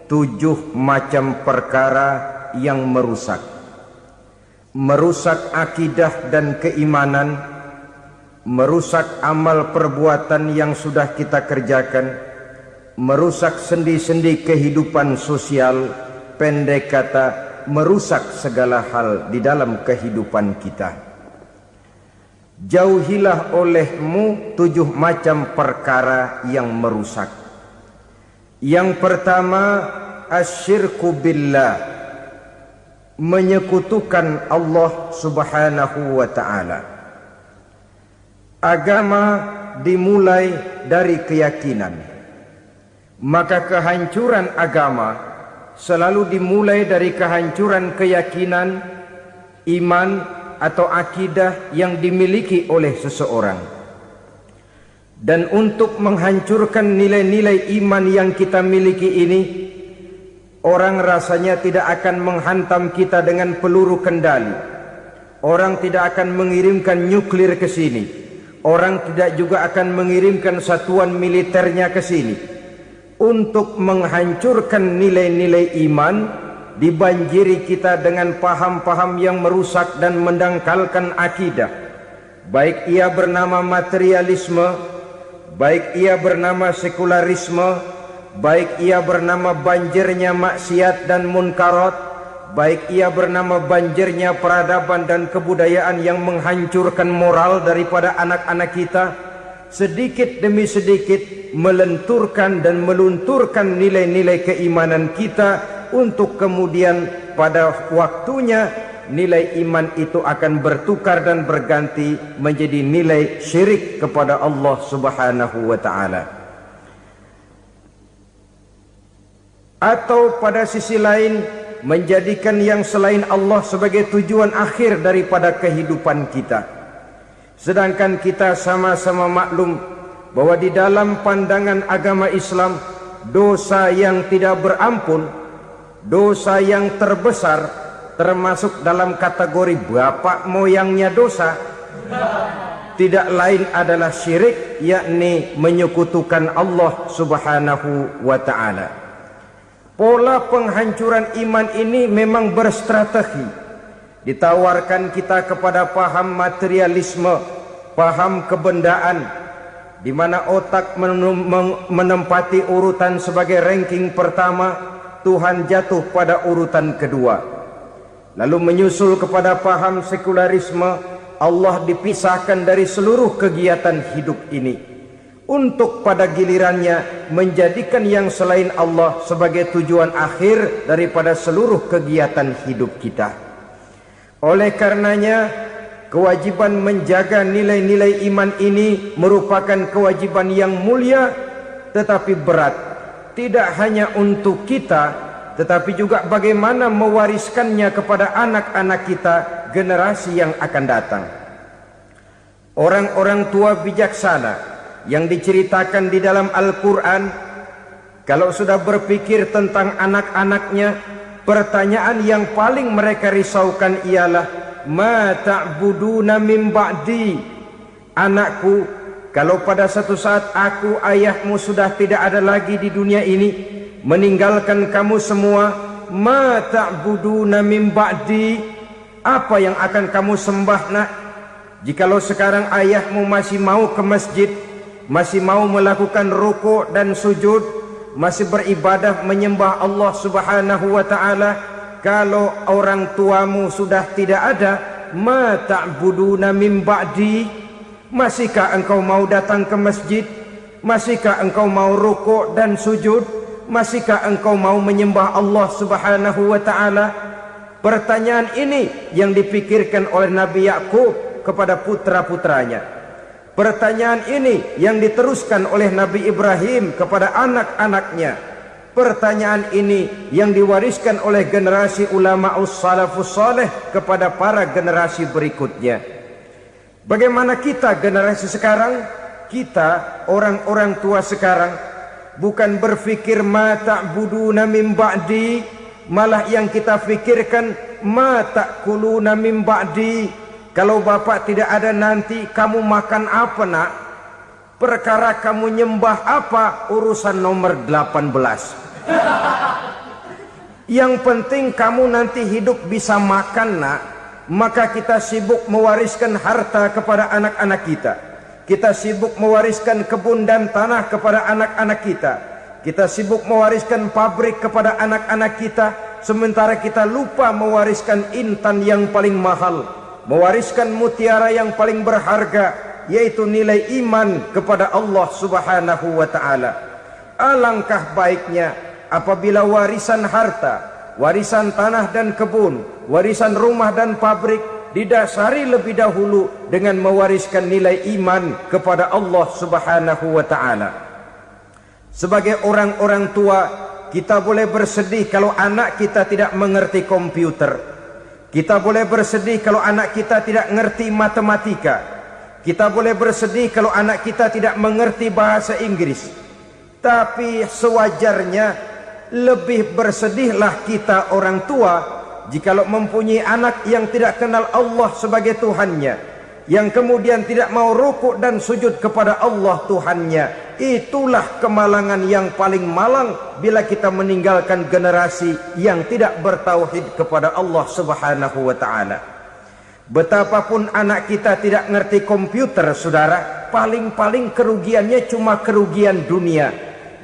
7 macam perkara yang merusak akidah dan keimanan, merusak amal perbuatan yang sudah kita kerjakan, merusak sendi-sendi kehidupan sosial, pendek kata merusak segala hal di dalam kehidupan kita. Jauhilah olehmu 7 macam perkara yang merusak. Yang pertama, asyirku billah, menyekutukan Allah subhanahu wa ta'ala. Agama dimulai dari keyakinan, maka kehancuran agama selalu dimulai dari kehancuran keyakinan, iman atau akidah yang dimiliki oleh seseorang. Dan untuk menghancurkan nilai-nilai iman yang kita miliki ini, orang rasanya tidak akan menghantam kita dengan peluru kendali. Orang tidak akan mengirimkan nuklir ke sini. Orang tidak juga akan mengirimkan satuan militernya ke sini. Untuk menghancurkan nilai-nilai iman, dibanjiri kita dengan paham-paham yang merusak dan mendangkalkan akidah. Baik ia bernama materialisme, baik ia bernama sekularisme, baik ia bernama banjirnya maksiat dan munkarat, baik ia bernama banjirnya peradaban dan kebudayaan yang menghancurkan moral daripada anak-anak kita, sedikit demi sedikit melenturkan dan melunturkan nilai-nilai keimanan kita, untuk kemudian pada waktunya nilai iman itu akan bertukar dan berganti menjadi nilai syirik kepada Allah subhanahu wa ta'ala. Atau pada sisi lain, menjadikan yang selain Allah sebagai tujuan akhir daripada kehidupan kita. Sedangkan kita sama-sama maklum bahwa di dalam pandangan agama Islam, dosa yang tidak berampun, dosa yang terbesar, termasuk dalam kategori bapak moyangnya dosa, tidak lain adalah syirik, yakni menyekutukan Allah subhanahu wa ta'ala. Pola penghancuran iman ini memang berstrategi. Ditawarkan kita kepada paham materialisme, paham kebendaan, di mana otak menempati urutan sebagai ranking pertama, Tuhan jatuh pada urutan kedua. Lalu menyusul kepada paham sekularisme, Allah dipisahkan dari seluruh kegiatan hidup ini, untuk pada gilirannya menjadikan yang selain Allah sebagai tujuan akhir daripada seluruh kegiatan hidup kita. Oleh karenanya, kewajiban menjaga nilai-nilai iman ini merupakan kewajiban yang mulia tetapi berat. Tidak hanya untuk kita, tetapi juga bagaimana mewariskannya kepada anak-anak kita, generasi yang akan datang. Orang-orang tua bijaksana yang diceritakan di dalam Al-Quran, kalau sudah berpikir tentang anak-anaknya, pertanyaan yang paling mereka risaukan ialah, ma ta'buduna min ba'di. Anakku, kalau pada satu saat aku, ayahmu sudah tidak ada lagi di dunia ini, meninggalkan kamu semua, ma ta'buduna min ba'di, apa yang akan kamu sembah nak? Jikalau sekarang ayahmu masih mau ke masjid, masih mau melakukan rukuk dan sujud, masih beribadah menyembah Allah subhanahu wa ta'ala, kalau orang tuamu sudah tidak ada, ma ta'buduna min ba'di, masihkah engkau mau datang ke masjid? Masihkah engkau mau rukuk dan sujud? Masihkah engkau mau menyembah Allah subhanahu wa ta'ala? Pertanyaan ini yang dipikirkan oleh Nabi Yakub kepada putra-putranya. Pertanyaan ini yang diteruskan oleh Nabi Ibrahim kepada anak-anaknya. Pertanyaan ini yang diwariskan oleh generasi ulama'us salafus saleh kepada para generasi berikutnya. Bagaimana kita generasi sekarang? Kita orang-orang tua sekarang bukan berfikir ma ta'buduna min ba'di, malah yang kita fikirkan ma ta'kuluna min ba'di. Kalau bapak tidak ada nanti kamu makan apa nak? Perkara kamu nyembah apa urusan nomor 18. Yang penting kamu nanti hidup bisa makan, nak. Maka kita sibuk mewariskan harta kepada anak-anak kita. Kita sibuk mewariskan kebun dan tanah kepada anak-anak kita. Kita sibuk mewariskan pabrik kepada anak-anak kita, sementara kita lupa mewariskan intan yang paling mahal, mewariskan mutiara yang paling berharga, yaitu nilai iman kepada Allah Subhanahu wa ta'ala. Alangkah baiknya apabila warisan harta, warisan tanah dan kebun, warisan rumah dan pabrik didasari lebih dahulu dengan mewariskan nilai iman kepada Allah Subhanahu wa ta'ala. Sebagai orang-orang tua, kita boleh bersedih kalau anak kita tidak mengerti komputer. Kita boleh bersedih kalau anak kita tidak mengerti matematika. Kita boleh bersedih kalau anak kita tidak mengerti bahasa Inggris. Tapi sewajarnya lebih bersedihlah kita orang tua jikalau mempunyai anak yang tidak kenal Allah sebagai Tuhannya, yang kemudian tidak mau rukuk dan sujud kepada Allah Tuhannya. Itulah kemalangan yang paling malang bila kita meninggalkan generasi yang tidak bertauhid kepada Allah Subhanahu wa ta'ala. Betapapun anak kita tidak ngerti komputer, saudara, paling-paling kerugiannya cuma kerugian dunia.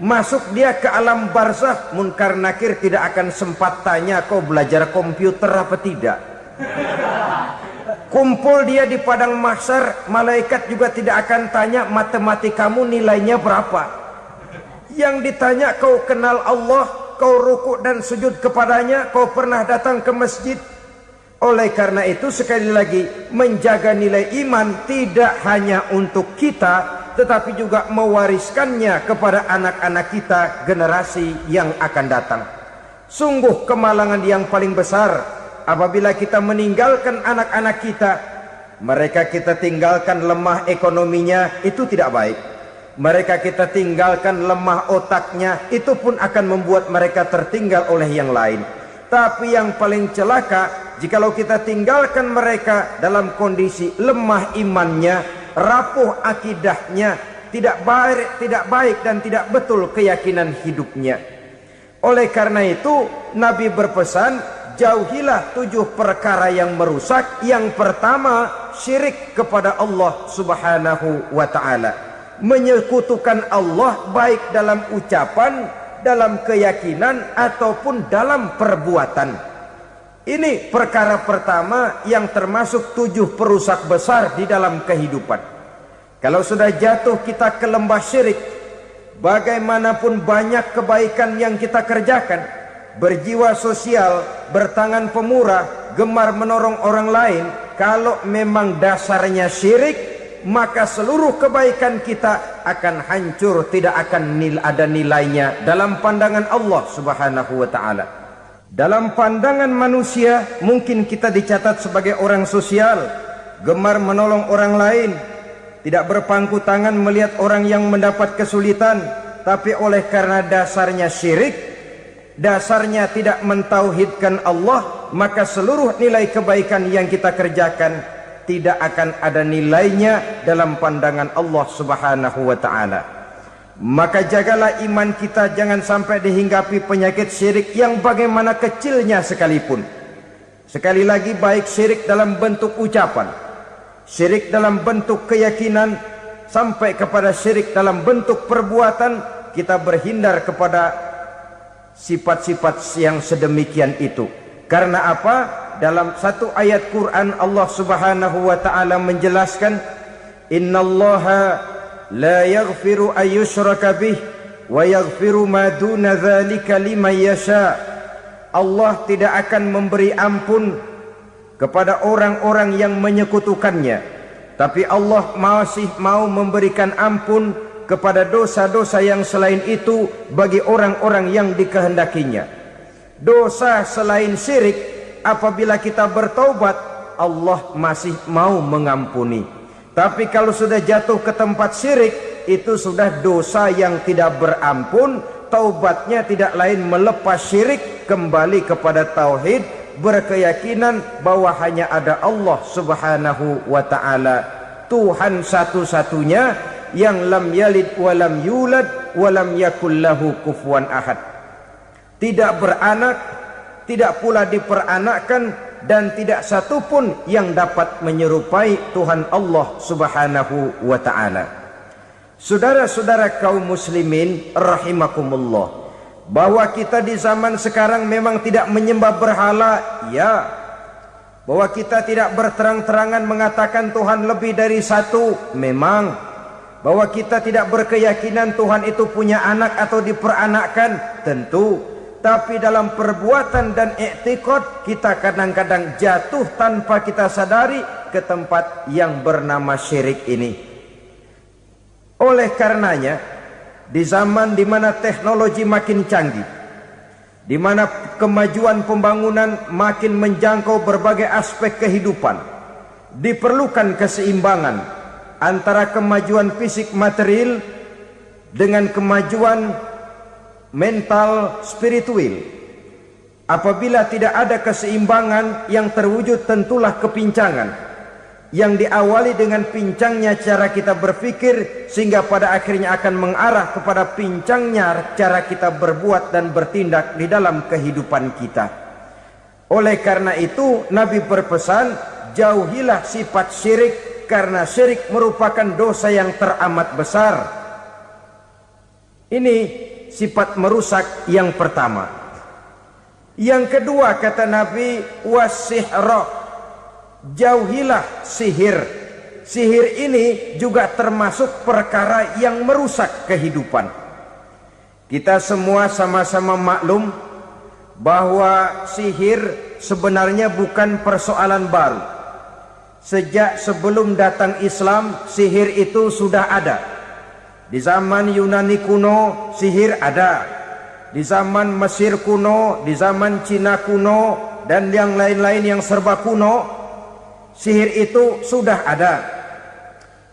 Masuk dia ke alam barzakh, munkar nakir tidak akan sempat tanya kau belajar komputer apa tidak. Kumpul dia di padang mahsyar, malaikat juga tidak akan tanya matematikamu nilainya berapa. Yang ditanya kau kenal Allah, kau rukuk dan sujud kepadanya, kau pernah datang ke masjid. Oleh karena itu sekali lagi, menjaga nilai iman tidak hanya untuk kita, tetapi juga mewariskannya kepada anak-anak kita, generasi yang akan datang. Sungguh kemalangan yang paling besar apabila kita meninggalkan anak-anak kita. Mereka kita tinggalkan lemah ekonominya, itu tidak baik. Mereka kita tinggalkan lemah otaknya, itu pun akan membuat mereka tertinggal oleh yang lain. Tapi yang paling celaka, jikalau kita tinggalkan mereka dalam kondisi lemah imannya, rapuh akidahnya, tidak baik dan tidak betul keyakinan hidupnya. Oleh karena itu Nabi berpesan, jauhilah 7 perkara yang merusak. Yang pertama, syirik kepada Allah Subhanahu wa ta'ala. Menyekutukan Allah baik dalam ucapan, dalam keyakinan ataupun dalam perbuatan. Ini perkara pertama yang termasuk 7 perusak besar di dalam kehidupan. Kalau sudah jatuh kita ke lembah syirik, bagaimanapun banyak kebaikan yang kita kerjakan, berjiwa sosial, bertangan pemurah, gemar menolong orang lain, kalau memang dasarnya syirik, maka seluruh kebaikan kita akan hancur, tidak akan ada nilainya dalam pandangan Allah Subhanahu wa ta'ala. Dalam pandangan manusia mungkin kita dicatat sebagai orang sosial, gemar menolong orang lain, tidak berpangku tangan melihat orang yang mendapat kesulitan. Tapi oleh karena dasarnya syirik, dasarnya tidak mentauhidkan Allah, maka seluruh nilai kebaikan yang kita kerjakan tidak akan ada nilainya dalam pandangan Allah Subhanahu wa ta'ala. Maka jagalah iman kita, jangan sampai dihinggapi penyakit syirik yang bagaimana kecilnya sekalipun. Sekali lagi, baik syirik dalam bentuk ucapan, syirik dalam bentuk keyakinan, sampai kepada syirik dalam bentuk perbuatan, kita berhindar kepada sifat-sifat yang sedemikian itu. Karena apa? Dalam satu ayat Quran Allah Subhanahu wa ta'ala menjelaskan, innallaha la yaghfiru ayyushraka bih wa yaghfiru ma duna dzalika liman yasha. Allah tidak akan memberi ampun kepada orang-orang yang menyekutukannya, tapi Allah masih mau memberikan ampun kepada dosa-dosa yang selain itu bagi orang-orang yang dikehendakinya. Dosa selain syirik, apabila kita bertaubat, Allah masih mau mengampuni. Tapi kalau sudah jatuh ke tempat syirik, itu sudah dosa yang tidak berampun. Taubatnya tidak lain melepas syirik, kembali kepada tauhid, berkeyakinan bahwa hanya ada Allah Subhanahu wa ta'ala, Tuhan satu-satunya, yang lam yalid walam yulad walam yakul lahu kufuwan ahad. tidak beranak, tidak pula diperanakkan, dan tidak satupun yang dapat menyerupai Tuhan Allah Subhanahu wa ta'ala. Saudara-saudara kaum muslimin rahimakumullah, bahwa kita di zaman sekarang memang tidak menyembah berhala, ya. Bahwa kita tidak berterang-terangan mengatakan Tuhan lebih dari satu, memang. Bahwa kita tidak berkeyakinan Tuhan itu punya anak atau diperanakkan, tentu. Tapi dalam perbuatan dan i'tiqad kita kadang-kadang jatuh tanpa kita sadari ke tempat yang bernama syirik ini. Oleh karenanya, di zaman di mana teknologi makin canggih, di mana kemajuan pembangunan makin menjangkau berbagai aspek kehidupan, diperlukan keseimbangan antara kemajuan fisik material dengan kemajuan mental spiritual. Apabila tidak ada keseimbangan, yang terwujud tentulah kepincangan, yang diawali dengan pincangnya cara kita berpikir, sehingga pada akhirnya akan mengarah kepada pincangnya cara kita berbuat dan bertindak di dalam kehidupan kita. Oleh karena itu Nabi berpesan, jauhilah sifat syirik, karena syirik merupakan dosa yang teramat besar. Ini sifat merusak yang pertama. Yang kedua kata Nabi, wasihra, jauhilah sihir. Sihir ini juga termasuk perkara yang merusak kehidupan. Kita semua sama-sama maklum bahwa sihir sebenarnya bukan persoalan baru. Sejak sebelum datang Islam, sihir itu sudah ada. Di zaman Yunani kuno, sihir ada. Di zaman Mesir kuno, di zaman Cina kuno, dan yang lain-lain yang serba kuno, sihir itu sudah ada.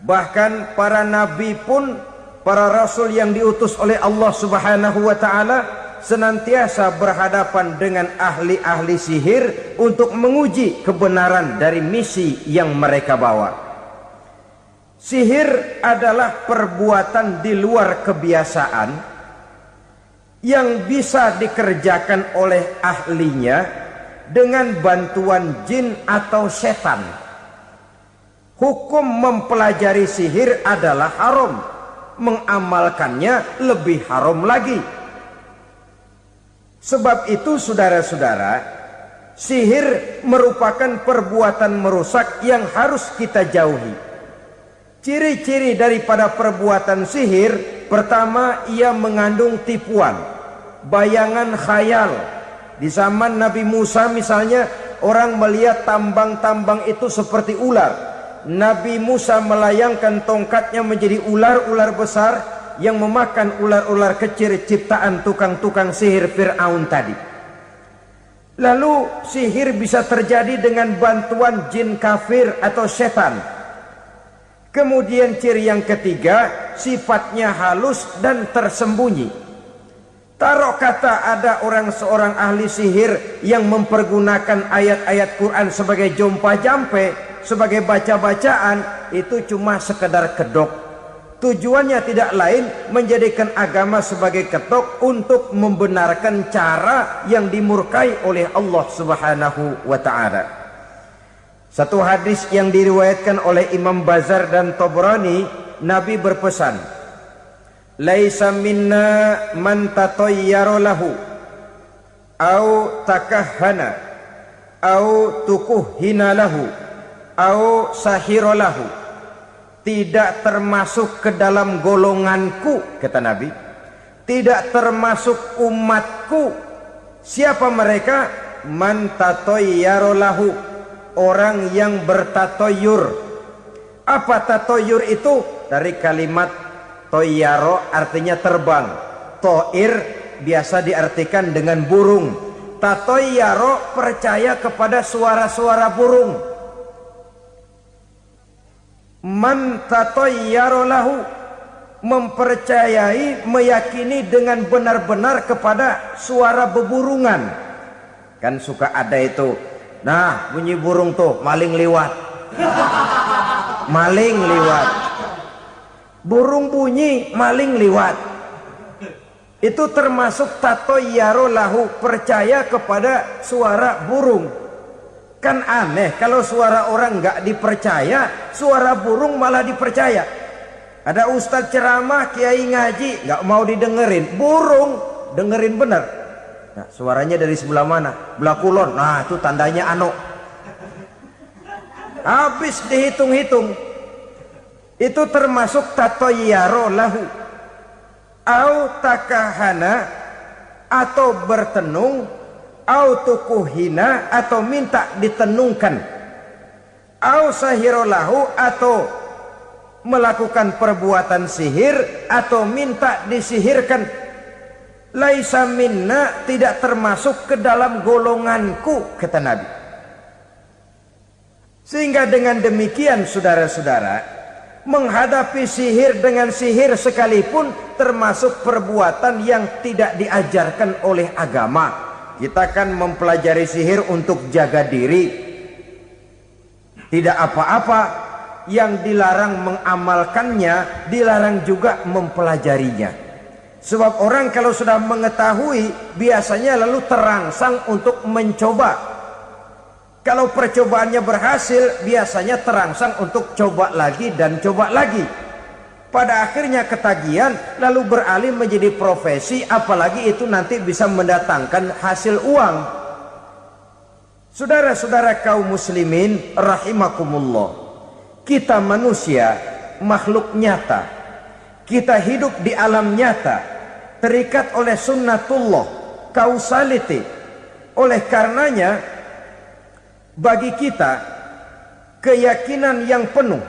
Bahkan para nabi pun, para rasul yang diutus oleh Allah Subhanahu wa ta'ala, senantiasa berhadapan dengan ahli-ahli sihir untuk menguji kebenaran dari misi yang mereka bawa. Sihir adalah perbuatan di luar kebiasaan yang bisa dikerjakan oleh ahlinya dengan bantuan jin atau setan. Hukum mempelajari sihir adalah haram, mengamalkannya lebih haram lagi. Sebab itu saudara-saudara, sihir merupakan perbuatan merusak yang harus kita jauhi. Ciri-ciri daripada perbuatan sihir, pertama, ia mengandung tipuan, bayangan khayal. Di zaman Nabi Musa misalnya, orang melihat tambang-tambang itu seperti ular. Nabi Musa melayangkan tongkatnya menjadi ular-ular besar yang memakan ular-ular kecil ciptaan tukang-tukang sihir Fir'aun tadi. Lalu sihir bisa terjadi dengan bantuan jin kafir atau setan. Kemudian ciri yang ketiga, sifatnya halus dan tersembunyi. Taruh kata ada seorang ahli sihir yang mempergunakan ayat-ayat Quran sebagai jompa-jampe, sebagai baca-bacaan, itu cuma sekedar kedok. Tujuannya tidak lain menjadikan agama sebagai ketok untuk membenarkan cara yang dimurkai oleh Allah Subhanahu wa ta'ala. Satu hadis yang diriwayatkan oleh Imam Bazar dan Tabrani, Nabi berpesan, laisa minna man tatayyara lahu au takahhana au tukuhhina lahu au sahira lahu. Tidak termasuk ke dalam golonganku, kata Nabi. Tidak termasuk umatku. Siapa mereka? Man tatayyara lahu, orang yang bertatoyur. Apa tatoyur itu? Dari kalimat toyaro, artinya terbang. Toir biasa diartikan dengan burung. Tatoyaro percaya kepada suara-suara burung. Man tatayyara lahu, mempercayai, meyakini dengan benar-benar kepada suara beburungan. Kan suka ada itu, nah bunyi burung tuh, maling liwat. Maling liwat. Burung bunyi, maling liwat. Itu termasuk tatoyaro lahu, percaya kepada suara burung. Kan aneh kalau suara orang nggak dipercaya, suara burung malah dipercaya. Ada ustadz ceramah, kiai ngaji, nggak mau didengerin, burung dengerin bener. Nah, suaranya dari sebelah mana? Belah kulon. Nah, itu tandanya ano. Habis dihitung-hitung. Itu termasuk tatoyaro lahu. Au takahana, atau bertenung, au tukuhina, atau minta ditenungkan, au sahirolahu, atau melakukan perbuatan sihir, atau minta disihirkan. Laisa minna, tidak termasuk ke dalam golonganku, kata Nabi. Sehingga dengan demikian saudara-saudara, menghadapi sihir dengan sihir sekalipun termasuk perbuatan yang tidak diajarkan oleh agama. Kita kan mempelajari sihir untuk jaga diri, tidak apa-apa. Yang dilarang mengamalkannya, dilarang juga mempelajarinya. Sebab orang kalau sudah mengetahui, biasanya lalu terangsang untuk mencoba. Kalau percobaannya berhasil, biasanya terangsang untuk coba lagi dan coba lagi. Pada akhirnya ketagihan, lalu beralih menjadi profesi, apalagi itu nanti bisa mendatangkan hasil uang. Saudara-saudara kaum muslimin rahimakumullah, kita manusia makhluk nyata. Kita hidup di alam nyata, terikat oleh sunnatullah, causality. Oleh karenanya, bagi kita keyakinan yang penuh,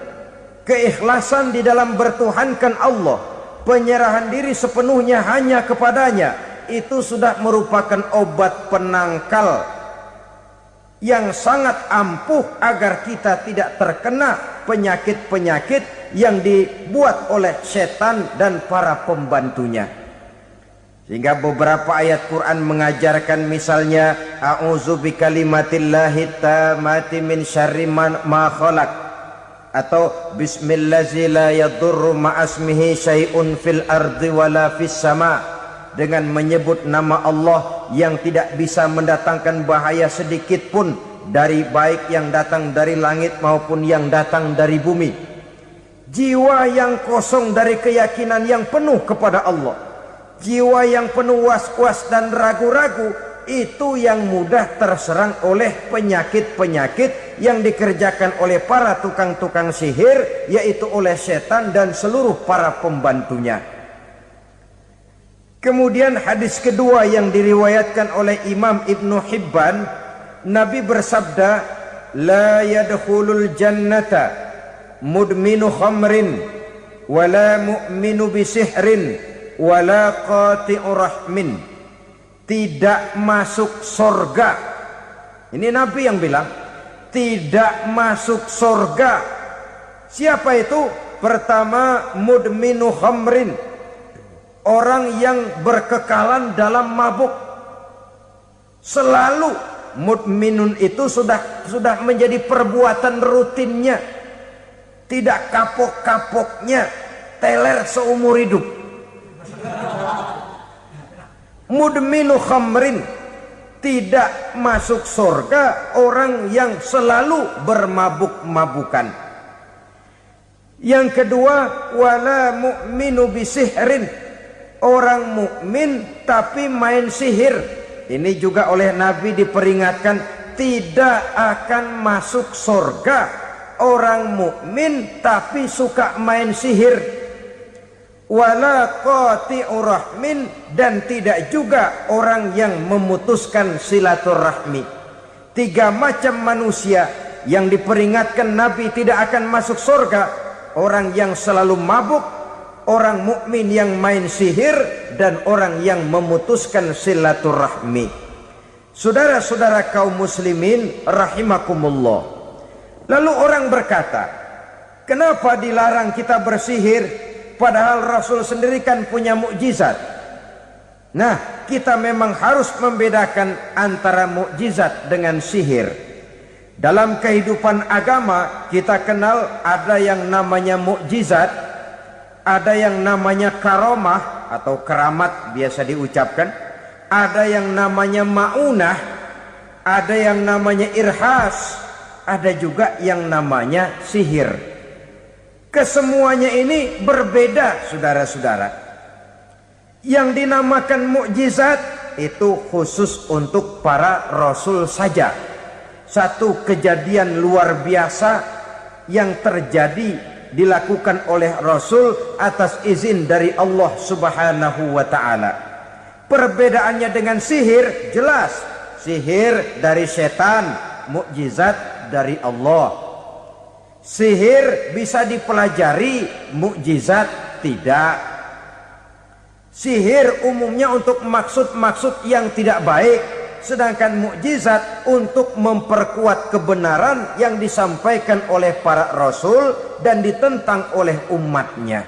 keikhlasan di dalam bertuhankan Allah, penyerahan diri sepenuhnya hanya kepadanya, itu sudah merupakan obat penangkal yang sangat ampuh agar kita tidak terkena penyakit-penyakit yang dibuat oleh setan dan para pembantunya. Sehingga beberapa ayat Quran mengajarkan, misalnya a'udzu bikalimatillahi tammati min syarri ma khalaq, atau bismillazi la yadurru ma'asmihi syai'un fil ardi wala fis sama, dengan menyebut nama Allah yang tidak bisa mendatangkan bahaya sedikit pun, dari baik yang datang dari langit maupun yang datang dari bumi. Jiwa yang kosong dari keyakinan yang penuh kepada Allah, jiwa yang penuh was-was dan ragu-ragu, itu yang mudah terserang oleh penyakit-penyakit yang dikerjakan oleh para tukang-tukang sihir, yaitu oleh setan dan seluruh para pembantunya. Kemudian hadis kedua yang diriwayatkan oleh Imam Ibnu Hibban, Nabi bersabda, la yadkhulul jannata mudminu khamrin wala mu'minu bisihrin wala qati'u rahmin. Tidak masuk sorga. Ini Nabi yang bilang, tidak masuk sorga. Siapa itu? Pertama, mudminu khamrin, orang yang berkekalan dalam mabuk. Selalu mudminun itu sudah menjadi perbuatan rutinnya, tidak kapok-kapoknya, teler seumur hidup. Mudminu khamrin, tidak masuk surga orang yang selalu bermabuk-mabukan. Yang kedua, wala mu'minu bisihrin, orang mukmin tapi main sihir. Ini juga oleh Nabi diperingatkan, tidak akan masuk surga orang mukmin tapi suka main sihir. Wala qati'u rahmin, dan tidak juga orang yang memutuskan silaturahmi. Tiga macam manusia yang diperingatkan Nabi tidak akan masuk surga: orang yang selalu mabuk, orang mukmin yang main sihir, dan orang yang memutuskan silaturahmi. Saudara-saudara kaum muslimin rahimakumullah. Lalu orang berkata, kenapa dilarang kita bersihir? Padahal Rasul sendiri kan punya mukjizat. Nah, kita memang harus membedakan antara mukjizat dengan sihir. Dalam kehidupan agama kita kenal ada yang namanya mukjizat, Ada yang namanya karomah atau keramat biasa diucapkan. Ada yang namanya maunah. Ada yang namanya irhas. Ada juga yang namanya sihir. Kesemuanya ini berbeda, saudara-saudara. Yang dinamakan mukjizat itu khusus untuk para rasul saja. Satu kejadian luar biasa yang terjadi dilakukan oleh Rasul atas izin dari Allah Subhanahu wa ta'ala. Perbedaannya dengan sihir jelas. Sihir dari setan, mukjizat dari Allah. Sihir bisa dipelajari, mukjizat tidak. Sihir umumnya untuk maksud-maksud yang tidak baik, sedangkan mukjizat untuk memperkuat kebenaran yang disampaikan oleh para rasul dan ditentang oleh umatnya.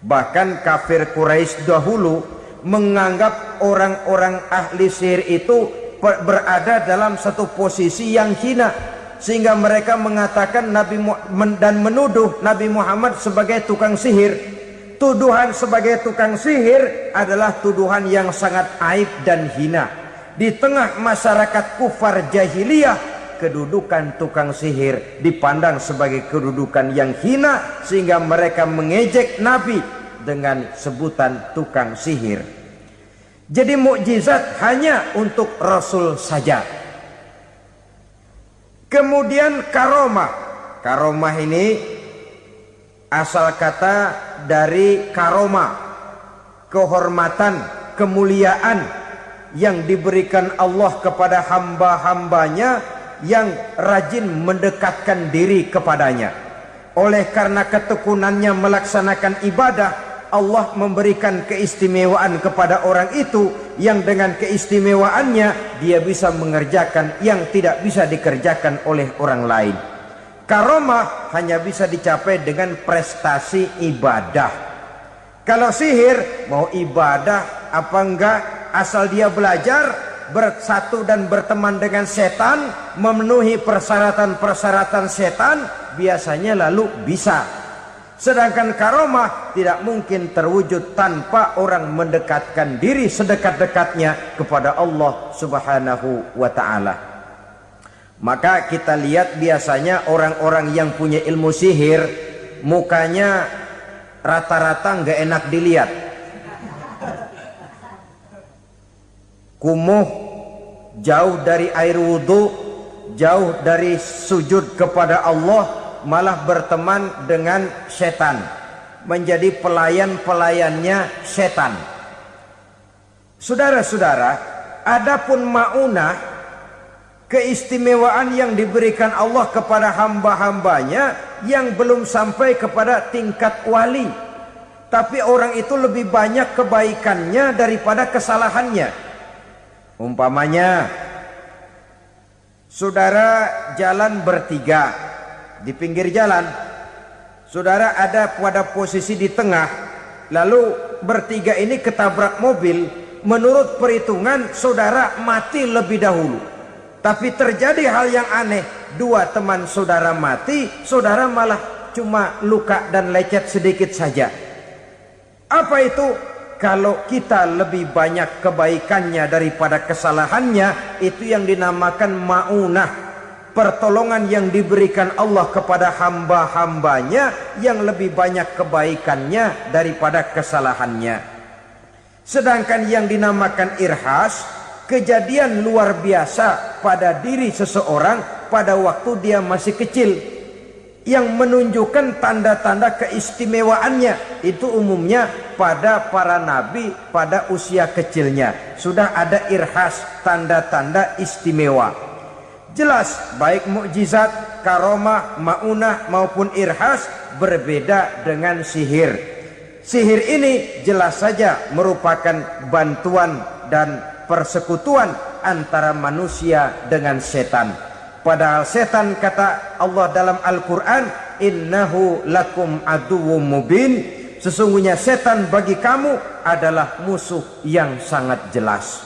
Bahkan kafir Quraisy dahulu menganggap orang-orang ahli sihir itu berada dalam satu posisi yang hina, sehingga mereka mengatakan dan menuduh Nabi Muhammad sebagai tukang sihir. Tuduhan sebagai tukang sihir adalah tuduhan yang sangat aib dan hina. Di tengah masyarakat kufar jahiliyah, kedudukan tukang sihir dipandang sebagai kedudukan yang hina, sehingga mereka mengejek Nabi dengan sebutan tukang sihir. Jadi mukjizat hanya untuk Rasul saja. Kemudian karomah. Karomah ini asal kata dari karoma, kehormatan, kemuliaan yang diberikan Allah kepada hamba-hambanya yang rajin mendekatkan diri kepadanya. Oleh karena ketekunannya melaksanakan ibadah, Allah memberikan keistimewaan kepada orang itu, yang dengan keistimewaannya dia bisa mengerjakan yang tidak bisa dikerjakan oleh orang lain. Karomah hanya bisa dicapai dengan prestasi ibadah. Kalau sihir mau ibadah apa enggak, asal dia belajar, bersatu dan berteman dengan setan, memenuhi persyaratan-persyaratan setan, biasanya lalu bisa. Sedangkan karomah tidak mungkin terwujud tanpa orang mendekatkan diri sedekat-dekatnya kepada Allah Subhanahu wa ta'ala. Maka kita lihat biasanya orang-orang yang punya ilmu sihir, mukanya rata-rata nggak enak dilihat. Kumuh, jauh dari air wudhu, jauh dari sujud kepada Allah, malah berteman dengan setan, menjadi pelayan-pelayannya setan. Saudara-saudara, adapun maunah, keistimewaan yang diberikan Allah kepada hamba-hambanya yang belum sampai kepada tingkat wali, tapi orang itu lebih banyak kebaikannya daripada kesalahannya. Umpamanya, saudara jalan bertiga di pinggir jalan, saudara ada pada posisi di tengah, lalu bertiga ini ketabrak mobil. Menurut perhitungan saudara mati lebih dahulu, tapi terjadi hal yang aneh, dua teman saudara mati, saudara malah cuma luka dan lecet sedikit saja. Apa itu? Kalau kita lebih banyak kebaikannya daripada kesalahannya, itu yang dinamakan maunah, pertolongan yang diberikan Allah kepada hamba-hambanya yang lebih banyak kebaikannya daripada kesalahannya. Sedangkan yang dinamakan irhas, kejadian luar biasa pada diri seseorang pada waktu dia masih kecil, yang menunjukkan tanda-tanda keistimewaannya. Itu umumnya pada para nabi pada usia kecilnya sudah ada irhas, tanda-tanda istimewa. Jelas baik mukjizat, karomah, maunah maupun irhas berbeda dengan sihir. Sihir ini jelas saja merupakan bantuan dan persekutuan antara manusia dengan setan. Padahal setan, kata Allah dalam Al-Quran, innahu lakum aduwwum mubin, sesungguhnya setan bagi kamu adalah musuh yang sangat jelas.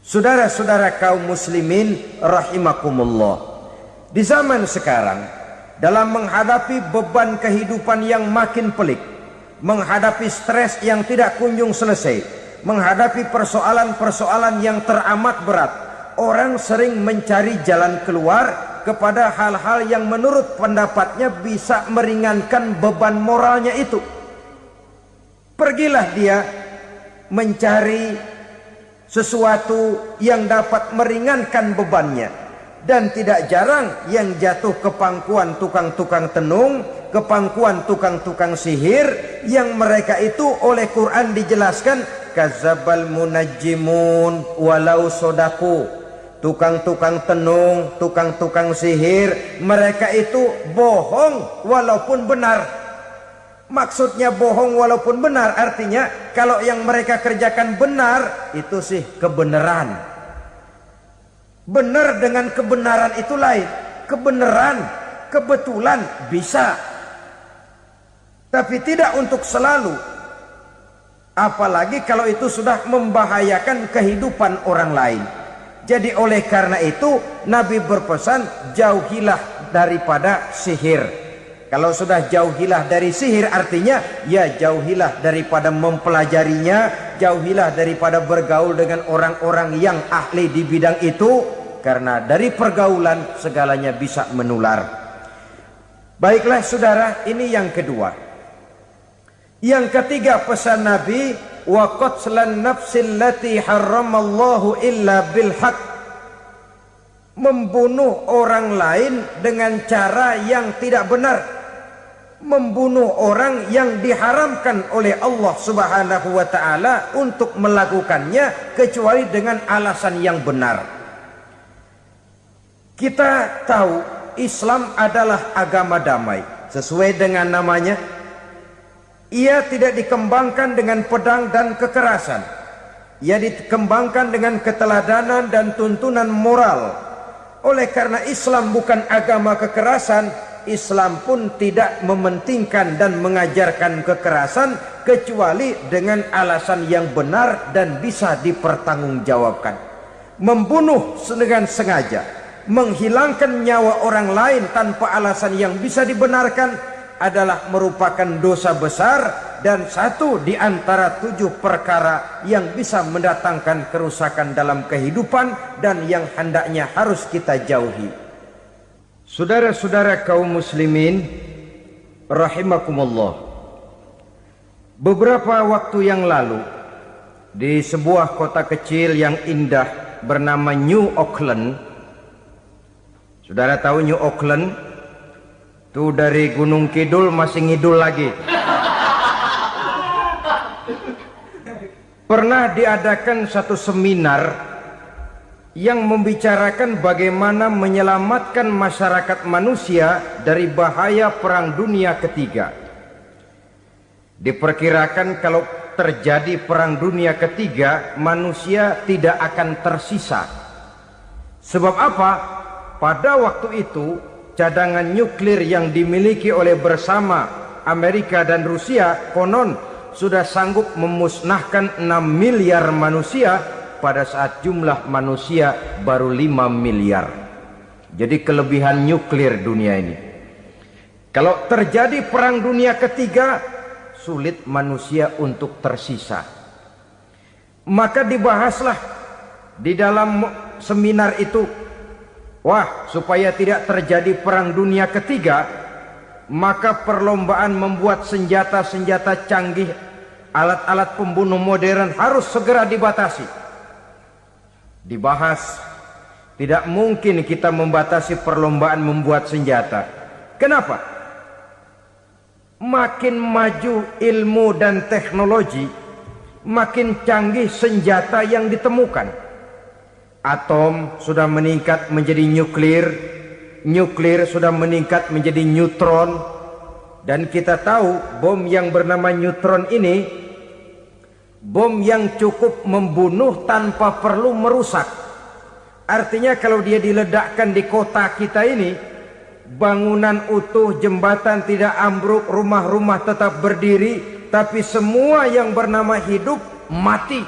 Saudara-saudara kaum muslimin rahimakumullah, di zaman sekarang dalam menghadapi beban kehidupan yang makin pelik, menghadapi stres yang tidak kunjung selesai, menghadapi persoalan-persoalan yang teramat berat, orang sering mencari jalan keluar kepada hal-hal yang menurut pendapatnya bisa meringankan beban moralnya itu. Pergilah dia mencari sesuatu yang dapat meringankan bebannya. Dan tidak jarang yang jatuh ke pangkuan tukang-tukang tenung, ke pangkuan tukang-tukang sihir, yang mereka itu oleh Quran dijelaskan kadzabal munajjimun walau sodaku. Tukang-tukang tenung, tukang-tukang sihir, mereka itu bohong walaupun benar. Maksudnya bohong walaupun benar artinya kalau yang mereka kerjakan benar itu sih kebenaran. Benar dengan kebenaran itu lain. Kebenaran, kebetulan bisa, tapi tidak untuk selalu. Apalagi kalau itu sudah membahayakan kehidupan orang lain. Jadi oleh karena itu Nabi berpesan jauhilah daripada sihir. Kalau sudah jauhilah dari sihir artinya ya jauhilah daripada mempelajarinya, jauhilah daripada bergaul dengan orang-orang yang ahli di bidang itu, karena dari pergaulan segalanya bisa menular. Baiklah saudara, ini yang kedua. Yang ketiga pesan Nabi, wa qatlan nafsil lati harramallahu illa bil haq. Membunuh orang lain dengan cara yang tidak benar. Membunuh orang yang diharamkan oleh Allah Subhanahu wa taala untuk melakukannya kecuali dengan alasan yang benar. Kita tahu Islam adalah agama damai. Sesuai dengan namanya, ia tidak dikembangkan dengan pedang dan kekerasan. Ia dikembangkan dengan keteladanan dan tuntunan moral. Oleh karena Islam bukan agama kekerasan, Islam pun tidak mementingkan dan mengajarkan kekerasan kecuali dengan alasan yang benar dan bisa dipertanggungjawabkan. Membunuh dengan sengaja, menghilangkan nyawa orang lain tanpa alasan yang bisa dibenarkan adalah merupakan dosa besar dan satu di antara 7 perkara yang bisa mendatangkan kerusakan dalam kehidupan dan yang hendaknya harus kita jauhi. Saudara-saudara kaum muslimin rahimakumullah, beberapa waktu yang lalu di sebuah kota kecil yang indah bernama New Auckland. Saudara tahu New Auckland? Itu dari Gunung Kidul masih ngidul lagi. Pernah diadakan satu seminar yang membicarakan bagaimana menyelamatkan masyarakat manusia dari bahaya Perang Dunia Ketiga. Diperkirakan kalau terjadi Perang Dunia Ketiga, manusia tidak akan tersisa. Sebab apa? Pada waktu itu cadangan nuklir yang dimiliki oleh bersama Amerika dan Rusia konon sudah sanggup memusnahkan 6 miliar manusia pada saat jumlah manusia baru 5 miliar. Jadi kelebihan nuklir dunia ini. Kalau terjadi Perang Dunia Ketiga, sulit manusia untuk tersisa. Maka dibahaslah di dalam seminar itu, wah, supaya tidak terjadi Perang Dunia Ketiga, maka perlombaan membuat senjata-senjata canggih, alat-alat pembunuh modern harus segera dibatasi. Dibahas, tidak mungkin kita membatasi perlombaan membuat senjata. Kenapa? Makin maju ilmu dan teknologi, makin canggih senjata yang ditemukan. Atom sudah meningkat menjadi nuklir, nuklir sudah meningkat menjadi neutron, dan kita tahu bom yang bernama neutron ini bom yang cukup membunuh tanpa perlu merusak. Artinya kalau dia diledakkan di kota kita ini, bangunan utuh, jembatan tidak ambruk, rumah-rumah tetap berdiri, tapi semua yang bernama hidup mati.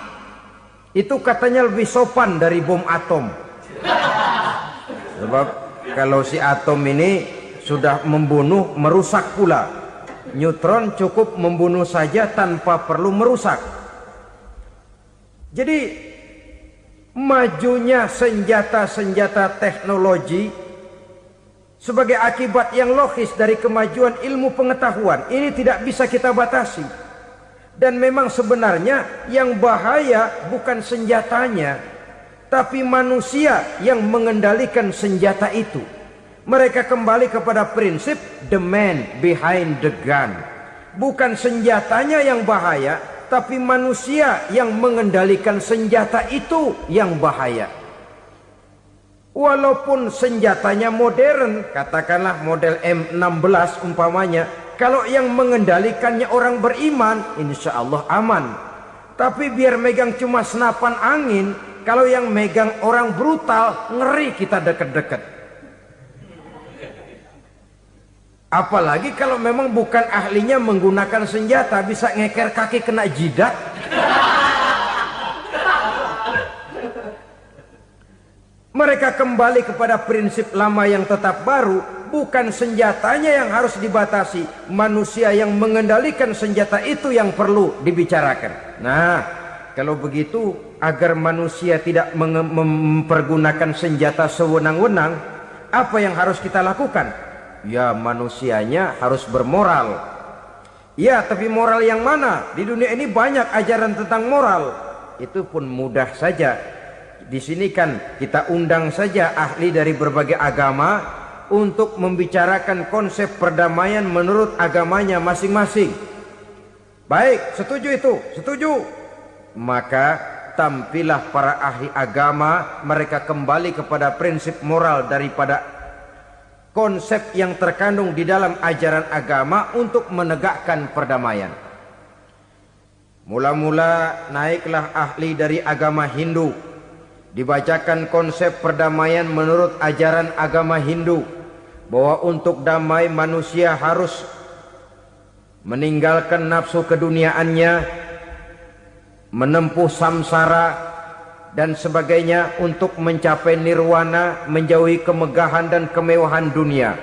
Itu katanya lebih sopan dari bom atom. Sebab kalau si atom ini sudah membunuh, merusak pula. Neutron cukup membunuh saja tanpa perlu merusak. Jadi majunya senjata-senjata teknologi sebagai akibat yang logis dari kemajuan ilmu pengetahuan ini tidak bisa kita batasi. Dan memang sebenarnya yang bahaya bukan senjatanya, tapi manusia yang mengendalikan senjata itu. Mereka kembali kepada prinsip the man behind the gun. Bukan senjatanya yang bahaya, tapi manusia yang mengendalikan senjata itu yang bahaya. Walaupun senjatanya modern, katakanlah model M16 umpamanya, kalau yang mengendalikannya orang beriman, insya Allah aman. Tapi biar megang cuma senapan angin, kalau yang megang orang brutal, ngeri kita deket-deket. Apalagi kalau memang bukan ahlinya menggunakan senjata, bisa ngeker kaki kena jidat. Mereka kembali kepada prinsip lama yang tetap baru. Bukan senjatanya yang harus dibatasi, manusia yang mengendalikan senjata itu yang perlu dibicarakan. Nah, kalau begitu, agar manusia tidak mempergunakan senjata sewenang-wenang, apa yang harus kita lakukan? Ya, manusianya harus bermoral. Ya, tapi moral yang mana? Di dunia ini banyak ajaran tentang moral. Itu pun mudah saja. Di sini kan kita undang saja ahli dari berbagai agama untuk membicarakan konsep perdamaian menurut agamanya masing-masing. Baik, setuju itu, setuju. Maka tampillah para ahli agama, mereka kembali kepada prinsip moral daripada konsep yang terkandung di dalam ajaran agama untuk menegakkan perdamaian. Mula-mula naiklah ahli dari agama Hindu, dibacakan konsep perdamaian menurut ajaran agama Hindu, bahwa untuk damai manusia harus meninggalkan nafsu keduniaannya, menempuh samsara dan sebagainya untuk mencapai nirwana, menjauhi kemegahan dan kemewahan dunia.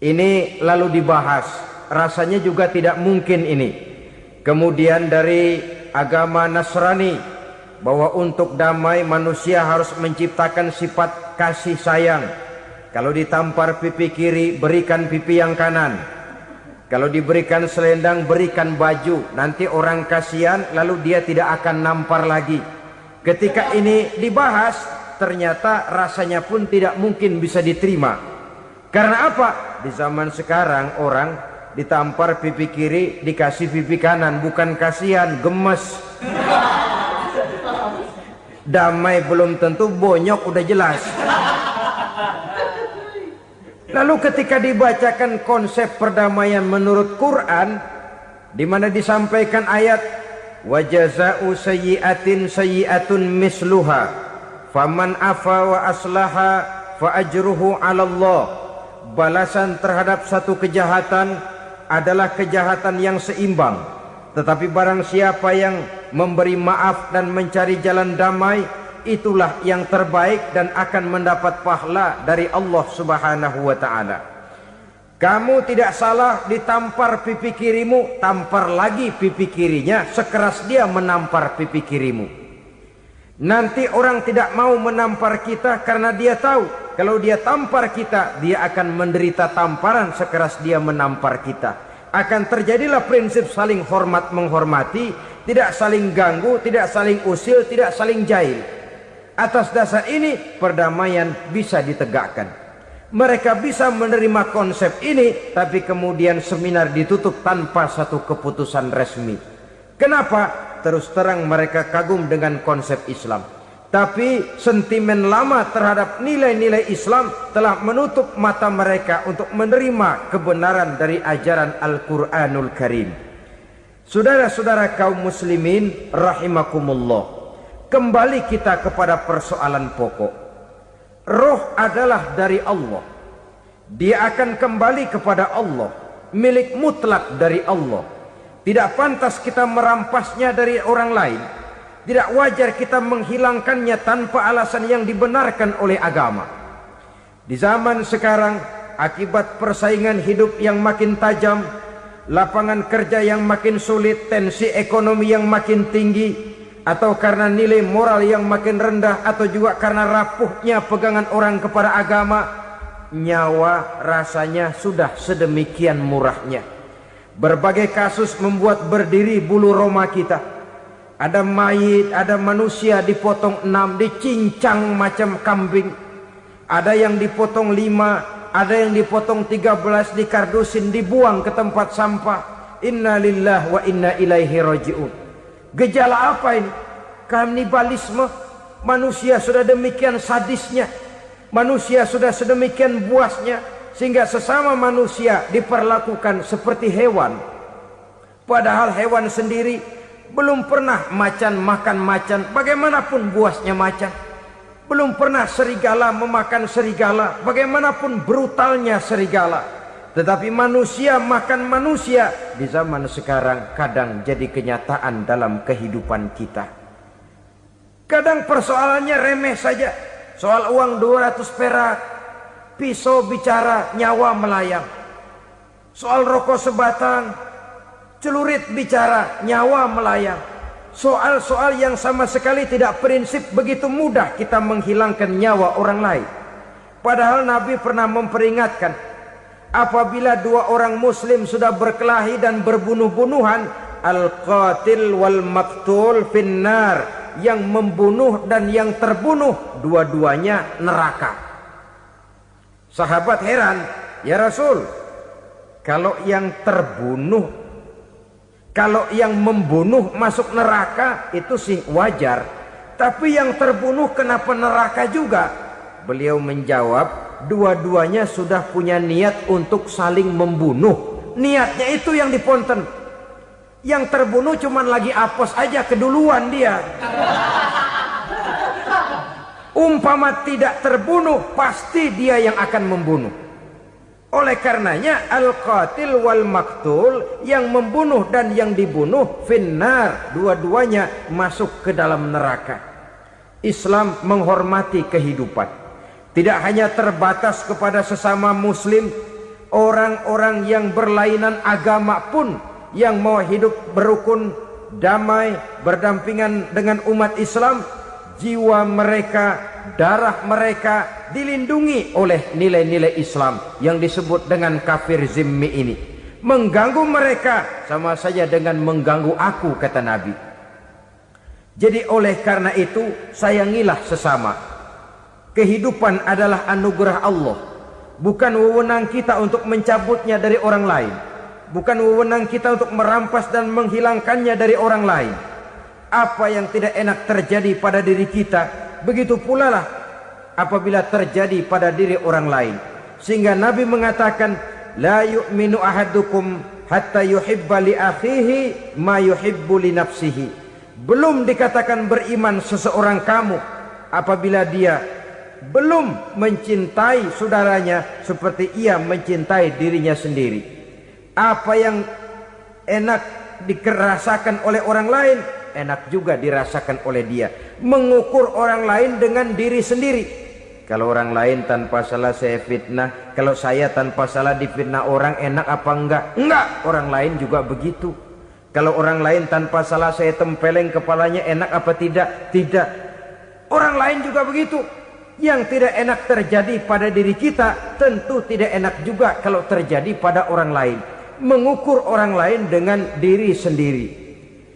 Ini lalu dibahas, rasanya juga tidak mungkin ini. Kemudian dari agama Nasrani, bahwa untuk damai manusia harus menciptakan sifat kasih sayang. Kalau ditampar pipi kiri, berikan pipi yang kanan. Kalau diberikan selendang, berikan baju. Nanti orang kasihan, lalu dia tidak akan nampar lagi. Ketika ini dibahas, ternyata rasanya pun tidak mungkin bisa diterima. Karena apa? Di zaman sekarang orang ditampar pipi kiri, dikasih pipi kanan. Bukan kasihan, gemes. Damai belum tentu, bonyok udah jelas. Lalu ketika dibacakan konsep perdamaian menurut Quran, di mana disampaikan ayat wa jazaa'u sayyi'atin sayyi'atun misluha faman afa wa aslaha fa ajruhu 'ala Allah. Balasan terhadap satu kejahatan adalah kejahatan yang seimbang, tetapi barang siapa yang memberi maaf dan mencari jalan damai, itulah yang terbaik dan akan mendapat pahala dari Allah Subhanahu wa ta'ala. Kamu tidak salah ditampar pipi kirimu, tampar lagi pipi kirinya sekeras dia menampar pipi kirimu. Nanti orang tidak mau menampar kita karena dia tahu kalau dia tampar kita, dia akan menderita tamparan sekeras dia menampar kita. Akan terjadilah prinsip saling hormat menghormati, tidak saling ganggu, tidak saling usil, tidak saling jahil. Atas dasar ini perdamaian bisa ditegakkan. Mereka bisa menerima konsep ini, tapi kemudian seminar ditutup tanpa satu keputusan resmi. Kenapa? Terus terang mereka kagum dengan konsep Islam, tapi sentimen lama terhadap nilai-nilai Islam telah menutup mata mereka untuk menerima kebenaran dari ajaran Al-Quranul Karim. Saudara-saudara kaum muslimin rahimakumullah, kembali kita kepada persoalan pokok. Roh adalah dari Allah. Dia akan kembali kepada Allah, milik mutlak dari Allah. Tidak pantas kita merampasnya dari orang lain. Tidak wajar kita menghilangkannya tanpa alasan yang dibenarkan oleh agama. Di zaman sekarang akibat persaingan hidup yang makin tajam, lapangan kerja yang makin sulit, tensi ekonomi yang makin tinggi, atau karena nilai moral yang makin rendah, atau juga karena rapuhnya pegangan orang kepada agama, nyawa rasanya sudah sedemikian murahnya. Berbagai kasus membuat berdiri bulu roma kita. Ada mayit, ada manusia dipotong 6, dicincang macam kambing. Ada yang dipotong 5, ada yang dipotong 13, dikardusin, dibuang ke tempat sampah. Inna lillahi wa inna ilaihi raji'un. Gejala apa ini? Kanibalisme. Manusia sudah demikian sadisnya, manusia sudah sedemikian buasnya, sehingga sesama manusia diperlakukan seperti hewan. Padahal hewan sendiri belum pernah macan makan macan, bagaimanapun buasnya macan. Belum pernah serigala memakan serigala, bagaimanapun brutalnya serigala. Tetapi manusia makan manusia di zaman sekarang kadang jadi kenyataan dalam kehidupan kita. Kadang persoalannya remeh saja. Soal uang 200 perak, pisau bicara, nyawa melayang. Soal rokok sebatang, celurit bicara, nyawa melayang. Soal-soal yang sama sekali tidak prinsip, begitu mudah kita menghilangkan nyawa orang lain. Padahal Nabi pernah memperingatkan, apabila dua orang muslim sudah berkelahi dan berbunuh-bunuhan, al-qatil wal maktul finnar, yang membunuh dan yang terbunuh dua-duanya neraka. Sahabat heran, ya Rasul, kalau yang terbunuh, kalau yang membunuh masuk neraka itu sih wajar, tapi yang terbunuh kenapa neraka juga? Beliau menjawab, dua-duanya sudah punya niat untuk saling membunuh. Niatnya itu yang diponten. Yang terbunuh cuman lagi apes aja, keduluan dia. Umpama tidak terbunuh, pasti dia yang akan membunuh. Oleh karenanya al-qatil wal maktul, yang membunuh dan yang dibunuh finnar, dua-duanya masuk ke dalam neraka. Islam menghormati kehidupan, tidak hanya terbatas kepada sesama muslim, orang-orang yang berlainan agama pun yang mau hidup berukun, damai, berdampingan dengan umat Islam, jiwa mereka, darah mereka dilindungi oleh nilai-nilai Islam yang disebut dengan kafir zimmi ini. Mengganggu mereka sama saja dengan mengganggu aku, kata Nabi. Jadi oleh karena itu sayangilah sesama. Kehidupan adalah anugerah Allah, bukan wewenang kita untuk mencabutnya dari orang lain, bukan wewenang kita untuk merampas dan menghilangkannya dari orang lain. Apa yang tidak enak terjadi pada diri kita, begitu pula lah apabila terjadi pada diri orang lain. Sehingga Nabi mengatakan, la yu'minu ahadukum hatta yuhibba li akhihi ma yuhibbu li nafsihi. Belum dikatakan beriman seseorang kamu apabila dia belum mencintai saudaranya seperti ia mencintai dirinya sendiri. Apa yang enak dirasakan oleh orang lain, enak juga dirasakan oleh dia. Mengukur orang lain dengan diri sendiri. Kalau orang lain tanpa salah saya fitnah, kalau saya tanpa salah difitnah orang, enak apa enggak? Enggak, orang lain juga begitu. Kalau orang lain tanpa salah saya tempeleng kepalanya, enak apa tidak? Tidak. Orang lain juga begitu. Yang tidak enak terjadi pada diri kita, tentu tidak enak juga kalau terjadi pada orang lain. Mengukur orang lain dengan diri sendiri,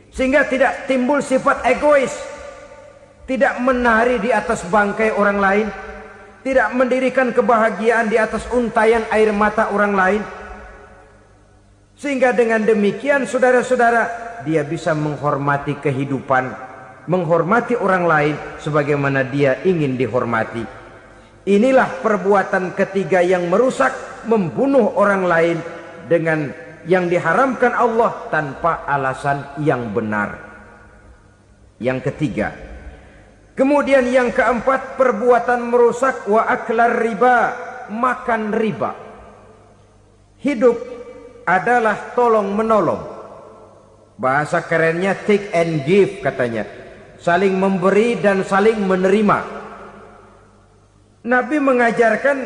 sehingga tidak timbul sifat egois, tidak menari di atas bangkai orang lain, tidak mendirikan kebahagiaan di atas untayan air mata orang lain. Sehingga dengan demikian saudara-saudara, dia bisa menghormati kehidupan, menghormati orang lain sebagaimana dia ingin dihormati. Inilah perbuatan ketiga yang merusak, membunuh orang lain dengan yang diharamkan Allah tanpa alasan yang benar. Yang ketiga. Kemudian yang keempat, perbuatan merusak wa aklar riba, makan riba. Hidup adalah tolong menolong. Bahasa kerennya take and give katanya. Saling memberi dan saling menerima. Nabi mengajarkan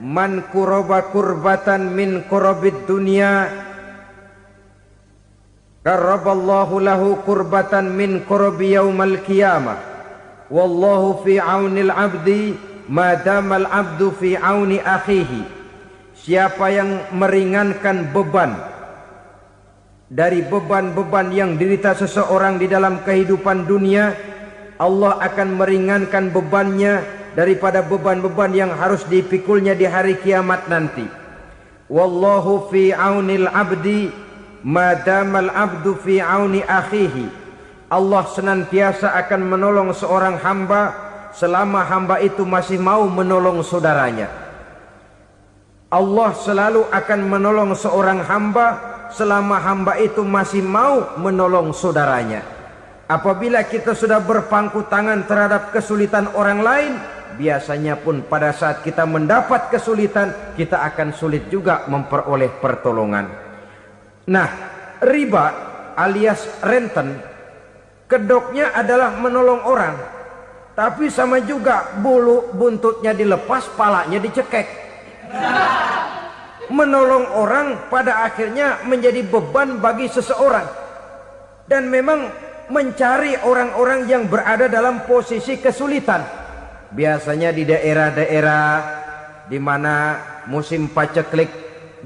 man kuraba kurbatan min kurabid dunya karaballahu lahu kurbatan min kurabi yaumal qiyamah. Wallahu fi aunil abdi madamal abdu fi auni akhihi. Siapa yang meringankan beban dari beban-beban yang dirita seseorang di dalam kehidupan dunia, Allah akan meringankan bebannya daripada beban-beban yang harus dipikulnya di hari kiamat nanti. Wallahu fi aunil abdi madamal abdu fi auni akhihi. Allah senantiasa akan menolong seorang hamba selama hamba itu masih mau menolong saudaranya. Allah selalu akan menolong seorang hamba selama hamba itu masih mau menolong saudaranya. Apabila kita sudah berpangku tangan terhadap kesulitan orang lain, biasanya pun pada saat kita mendapat kesulitan, kita akan sulit juga memperoleh pertolongan. Nah, riba alias renten, kedoknya adalah menolong orang, tapi sama juga bulu buntutnya dilepas, palanya dicekek. Menolong orang pada akhirnya menjadi beban bagi seseorang, dan memang mencari orang-orang yang berada dalam posisi kesulitan. Biasanya di daerah-daerah di mana musim paceklik,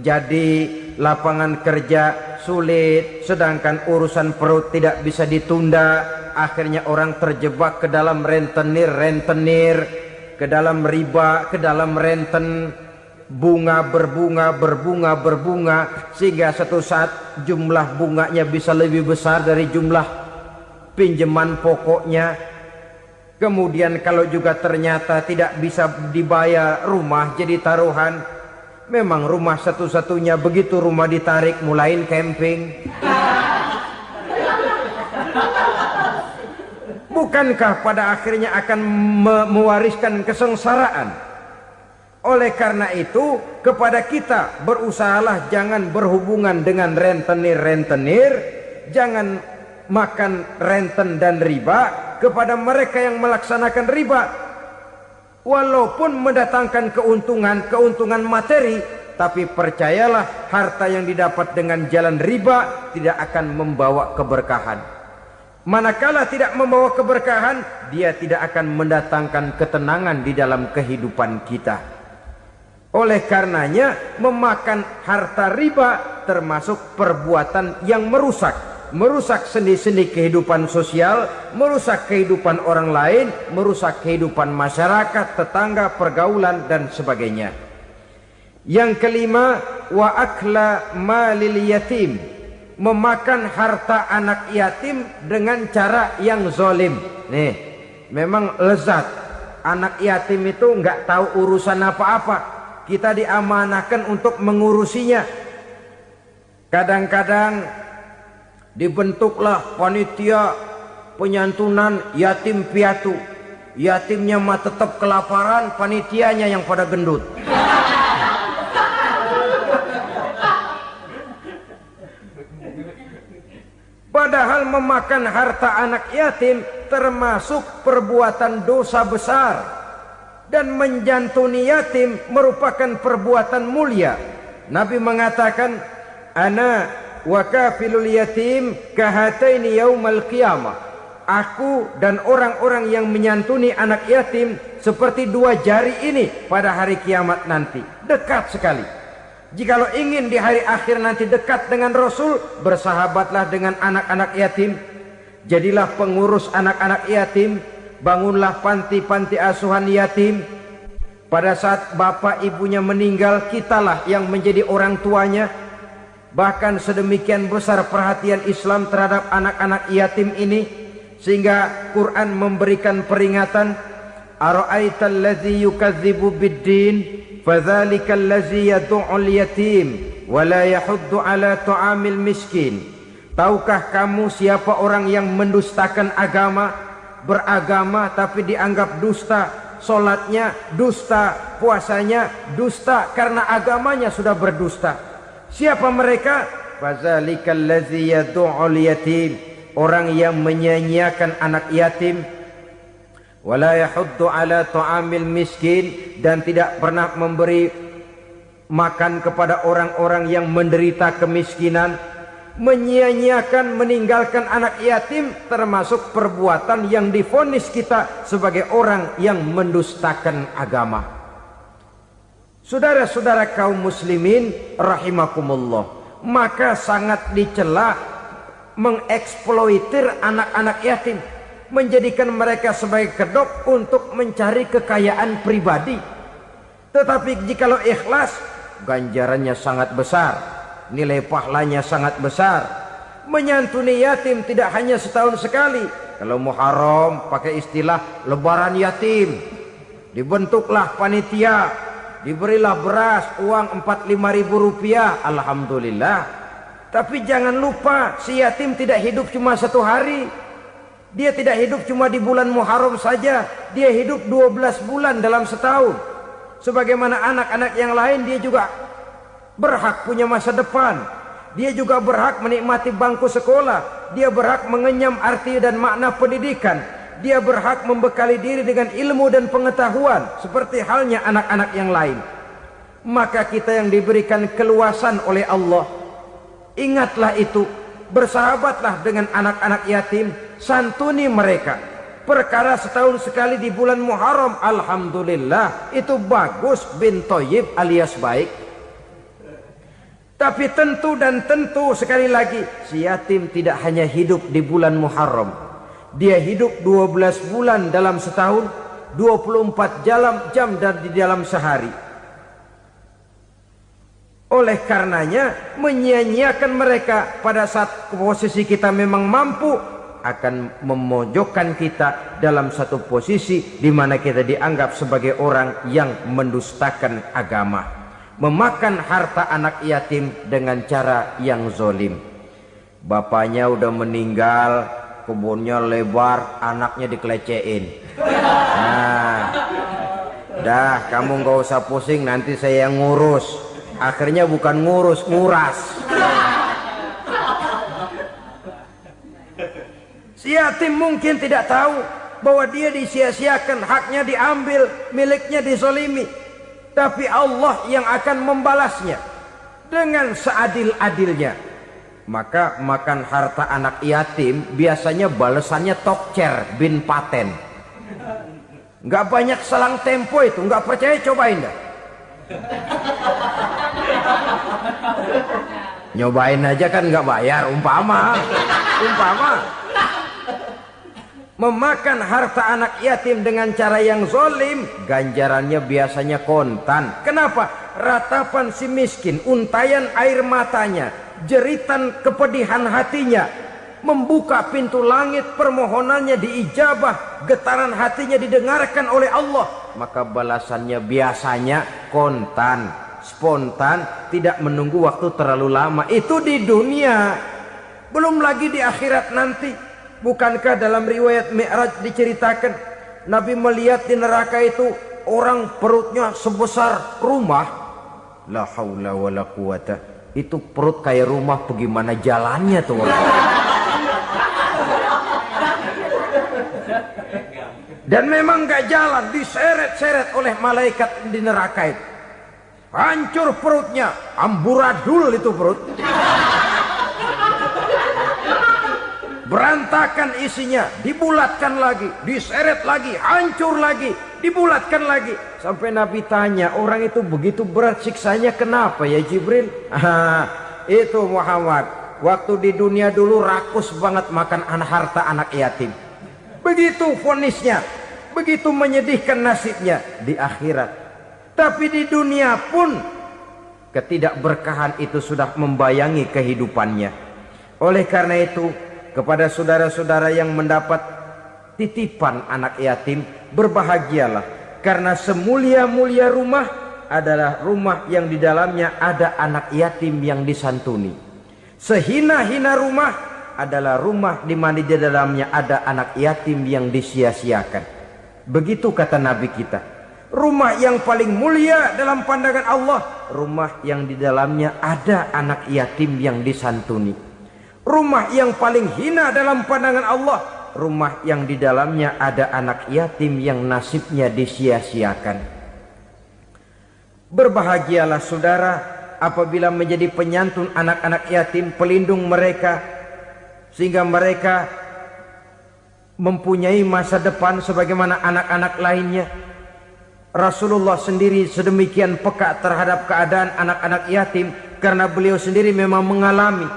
jadi lapangan kerja sulit, sedangkan urusan perut tidak bisa ditunda. Akhirnya orang terjebak ke dalam rentenir, ke dalam riba, ke dalam renten. Bunga berbunga, sehingga satu saat jumlah bunganya bisa lebih besar dari jumlah pinjaman pokoknya. Kemudian kalau juga ternyata tidak bisa dibayar, rumah jadi taruhan. Memang rumah satu-satunya, begitu rumah ditarik mulain camping. Bukankah pada akhirnya akan mewariskan kesengsaraan? Oleh karena itu, kepada kita berusahalah jangan berhubungan dengan rentenir, jangan makan renten dan riba. Kepada mereka yang melaksanakan riba, walaupun mendatangkan keuntungan materi, tapi percayalah, harta yang didapat dengan jalan riba tidak akan membawa keberkahan. Manakala tidak membawa keberkahan, dia tidak akan mendatangkan ketenangan di dalam kehidupan kita. Oleh karenanya, memakan harta riba termasuk perbuatan yang merusak sendi-sendi kehidupan sosial, merusak kehidupan orang lain, merusak kehidupan masyarakat, tetangga, pergaulan, dan sebagainya. Yang kelima, wa akla malil yatim, memakan harta anak yatim dengan cara yang zalim. Nih, memang lezat. Anak yatim itu nggak tahu urusan apa-apa. Kita diamanahkan untuk mengurusinya. Kadang-kadang dibentuklah panitia penyantunan yatim piatu. Yatimnya mah tetap kelaparan, panitianya yang pada gendut. Padahal memakan harta anak yatim termasuk perbuatan dosa besar. Dan menjantuni yatim merupakan perbuatan mulia. Nabi mengatakan, ana wa kafilul yatim kahataini yaumal qiyamah. Aku dan orang-orang yang menyantuni anak yatim seperti dua jari ini pada hari kiamat nanti. Dekat sekali. Jikalau ingin di hari akhir nanti dekat dengan Rasul, bersahabatlah dengan anak-anak yatim. Jadilah pengurus anak-anak yatim. Bangunlah panti-panti asuhan yatim. Pada saat bapak ibunya meninggal, kitalah yang menjadi orang tuanya. Bahkan sedemikian besar perhatian Islam terhadap anak-anak yatim ini, sehingga Quran memberikan peringatan, ara'aital ladzi yukadzibu biddin fadzalikal ladzi yad'ul yatim wa la yahuddu ala ta'amil miskin. Tahukah kamu siapa orang yang mendustakan agama? Beragama tapi dianggap dusta, solatnya dusta, puasanya dusta, karena agamanya sudah berdusta. Siapa mereka? Fazalikal ladzi yad'ul yatim, orang yang menyia-nyiakan anak yatim. Wala yahuddu ala ta'amil miskin, dan tidak pernah memberi makan kepada orang-orang yang menderita kemiskinan, menyia-nyiakan, meninggalkan anak yatim, termasuk perbuatan yang divonis kita sebagai orang yang mendustakan agama. Saudara-saudara kaum muslimin rahimakumullah, maka sangat dicela mengeksploitir anak-anak yatim, menjadikan mereka sebagai kedok untuk mencari kekayaan pribadi. Tetapi jikalau ikhlas, ganjarannya sangat besar, nilai pahalanya sangat besar. Menyantuni yatim tidak hanya setahun sekali. Kalau Muharram pakai istilah lebaran yatim, dibentuklah panitia, diberilah beras, uang 4-5 ribu rupiah, alhamdulillah. Tapi jangan lupa, si yatim tidak hidup cuma satu hari. Dia tidak hidup cuma di bulan Muharram saja, dia hidup 12 bulan dalam setahun. Sebagaimana anak-anak yang lain, dia juga berhak punya masa depan. Dia juga berhak menikmati bangku sekolah. Dia berhak mengenyam arti dan makna pendidikan. Dia berhak membekali diri dengan ilmu dan pengetahuan, seperti halnya anak-anak yang lain. Maka kita yang diberikan keluasan oleh Allah, ingatlah itu, bersahabatlah dengan anak-anak yatim, santuni mereka. Perkara setahun sekali di bulan Muharram, alhamdulillah, itu bagus, bin Thayyib alias baik. Tapi tentu dan tentu sekali lagi, si yatim tidak hanya hidup di bulan Muharram. Dia hidup 12 bulan dalam setahun, 24 jam di dalam sehari. Oleh karenanya, menyia-nyiakan mereka pada saat posisi kita memang mampu akan memojokkan kita dalam satu posisi di mana kita dianggap sebagai orang yang mendustakan agama, memakan harta anak yatim dengan cara yang zolim. Bapaknya udah meninggal, kebunnya lebar, anaknya dikelecehin. Nah, dah kamu gak usah pusing, nanti saya yang ngurus. Akhirnya bukan ngurus, nguras. Si yatim mungkin tidak tahu bahwa dia disia-siakan, haknya diambil, miliknya dizolimi. Tapi Allah yang akan membalasnya dengan seadil-adilnya. Maka makan harta anak yatim biasanya balasannya tokcer bin paten. Nggak banyak selang tempo itu, nggak percaya cobain dah. Nyobain aja kan nggak bayar, umpama memakan harta anak yatim dengan cara yang zolim, ganjarannya biasanya kontan. Kenapa? Ratapan si miskin, untayan air matanya, jeritan kepedihan hatinya, membuka pintu langit, permohonannya diijabah, getaran hatinya didengarkan oleh Allah, maka balasannya biasanya kontan, spontan, tidak menunggu waktu terlalu lama. Itu di dunia, belum lagi di akhirat nanti. Bukankah dalam riwayat Mi'raj diceritakan Nabi melihat di neraka itu orang perutnya sebesar rumah? La haula wala quwata. Itu perut kayak rumah, bagaimana jalannya tuh orang? Dan memang gak jalan, diseret-seret oleh malaikat di neraka itu. Hancur perutnya, amburadul itu perut. Berantakan isinya, dibulatkan lagi, diseret lagi, hancur lagi, dibulatkan lagi. Sampai Nabi tanya, orang itu begitu berat siksanya kenapa ya Jibril? Itu Muhammad, waktu di dunia dulu rakus banget makan harta anak yatim. Begitu vonisnya, begitu menyedihkan nasibnya di akhirat. Tapi di dunia pun ketidakberkahan itu sudah membayangi kehidupannya. Oleh karena itu, kepada saudara-saudara yang mendapat titipan anak yatim, berbahagialah, karena semulia-mulia rumah adalah rumah yang di dalamnya ada anak yatim yang disantuni. Sehina-hina rumah adalah rumah di mana di dalamnya ada anak yatim yang disia-siakan. Begitu kata Nabi kita. Rumah yang paling mulia dalam pandangan Allah, rumah yang di dalamnya ada anak yatim yang disantuni. Rumah yang paling hina dalam pandangan Allah, rumah yang di dalamnya ada anak yatim yang nasibnya disia-siakan. Berbahagialah saudara apabila menjadi penyantun anak-anak yatim, pelindung mereka, sehingga mereka mempunyai masa depan sebagaimana anak-anak lainnya. Rasulullah sendiri sedemikian peka terhadap keadaan anak-anak yatim karena beliau sendiri memang mengalami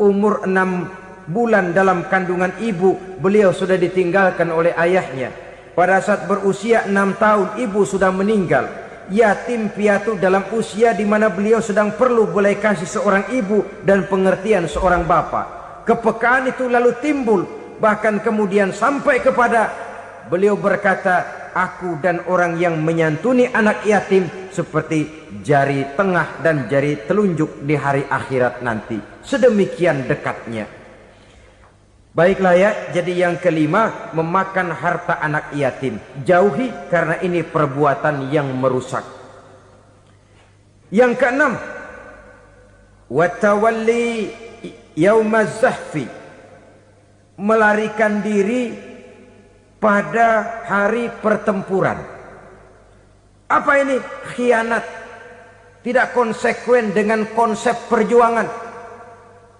umur 6 bulan dalam kandungan ibu, beliau sudah ditinggalkan oleh ayahnya. Pada saat berusia 6 tahun ibu sudah meninggal. Yatim piatu dalam usia di mana beliau sedang perlu belas kasih seorang ibu dan pengertian seorang bapa. Kepekaan itu lalu timbul, bahkan kemudian sampai kepada beliau berkata, aku dan orang yang menyantuni anak yatim seperti jari tengah dan jari telunjuk di hari akhirat nanti. Sedemikian dekatnya. Baiklah ya, jadi yang kelima, memakan harta anak yatim. Jauhi karena ini perbuatan yang merusak. Yang keenam, watawalli yaumaz zahfi, melarikan diri pada hari pertempuran. Apa ini? Khianat. Tidak konsekuen dengan konsep perjuangan.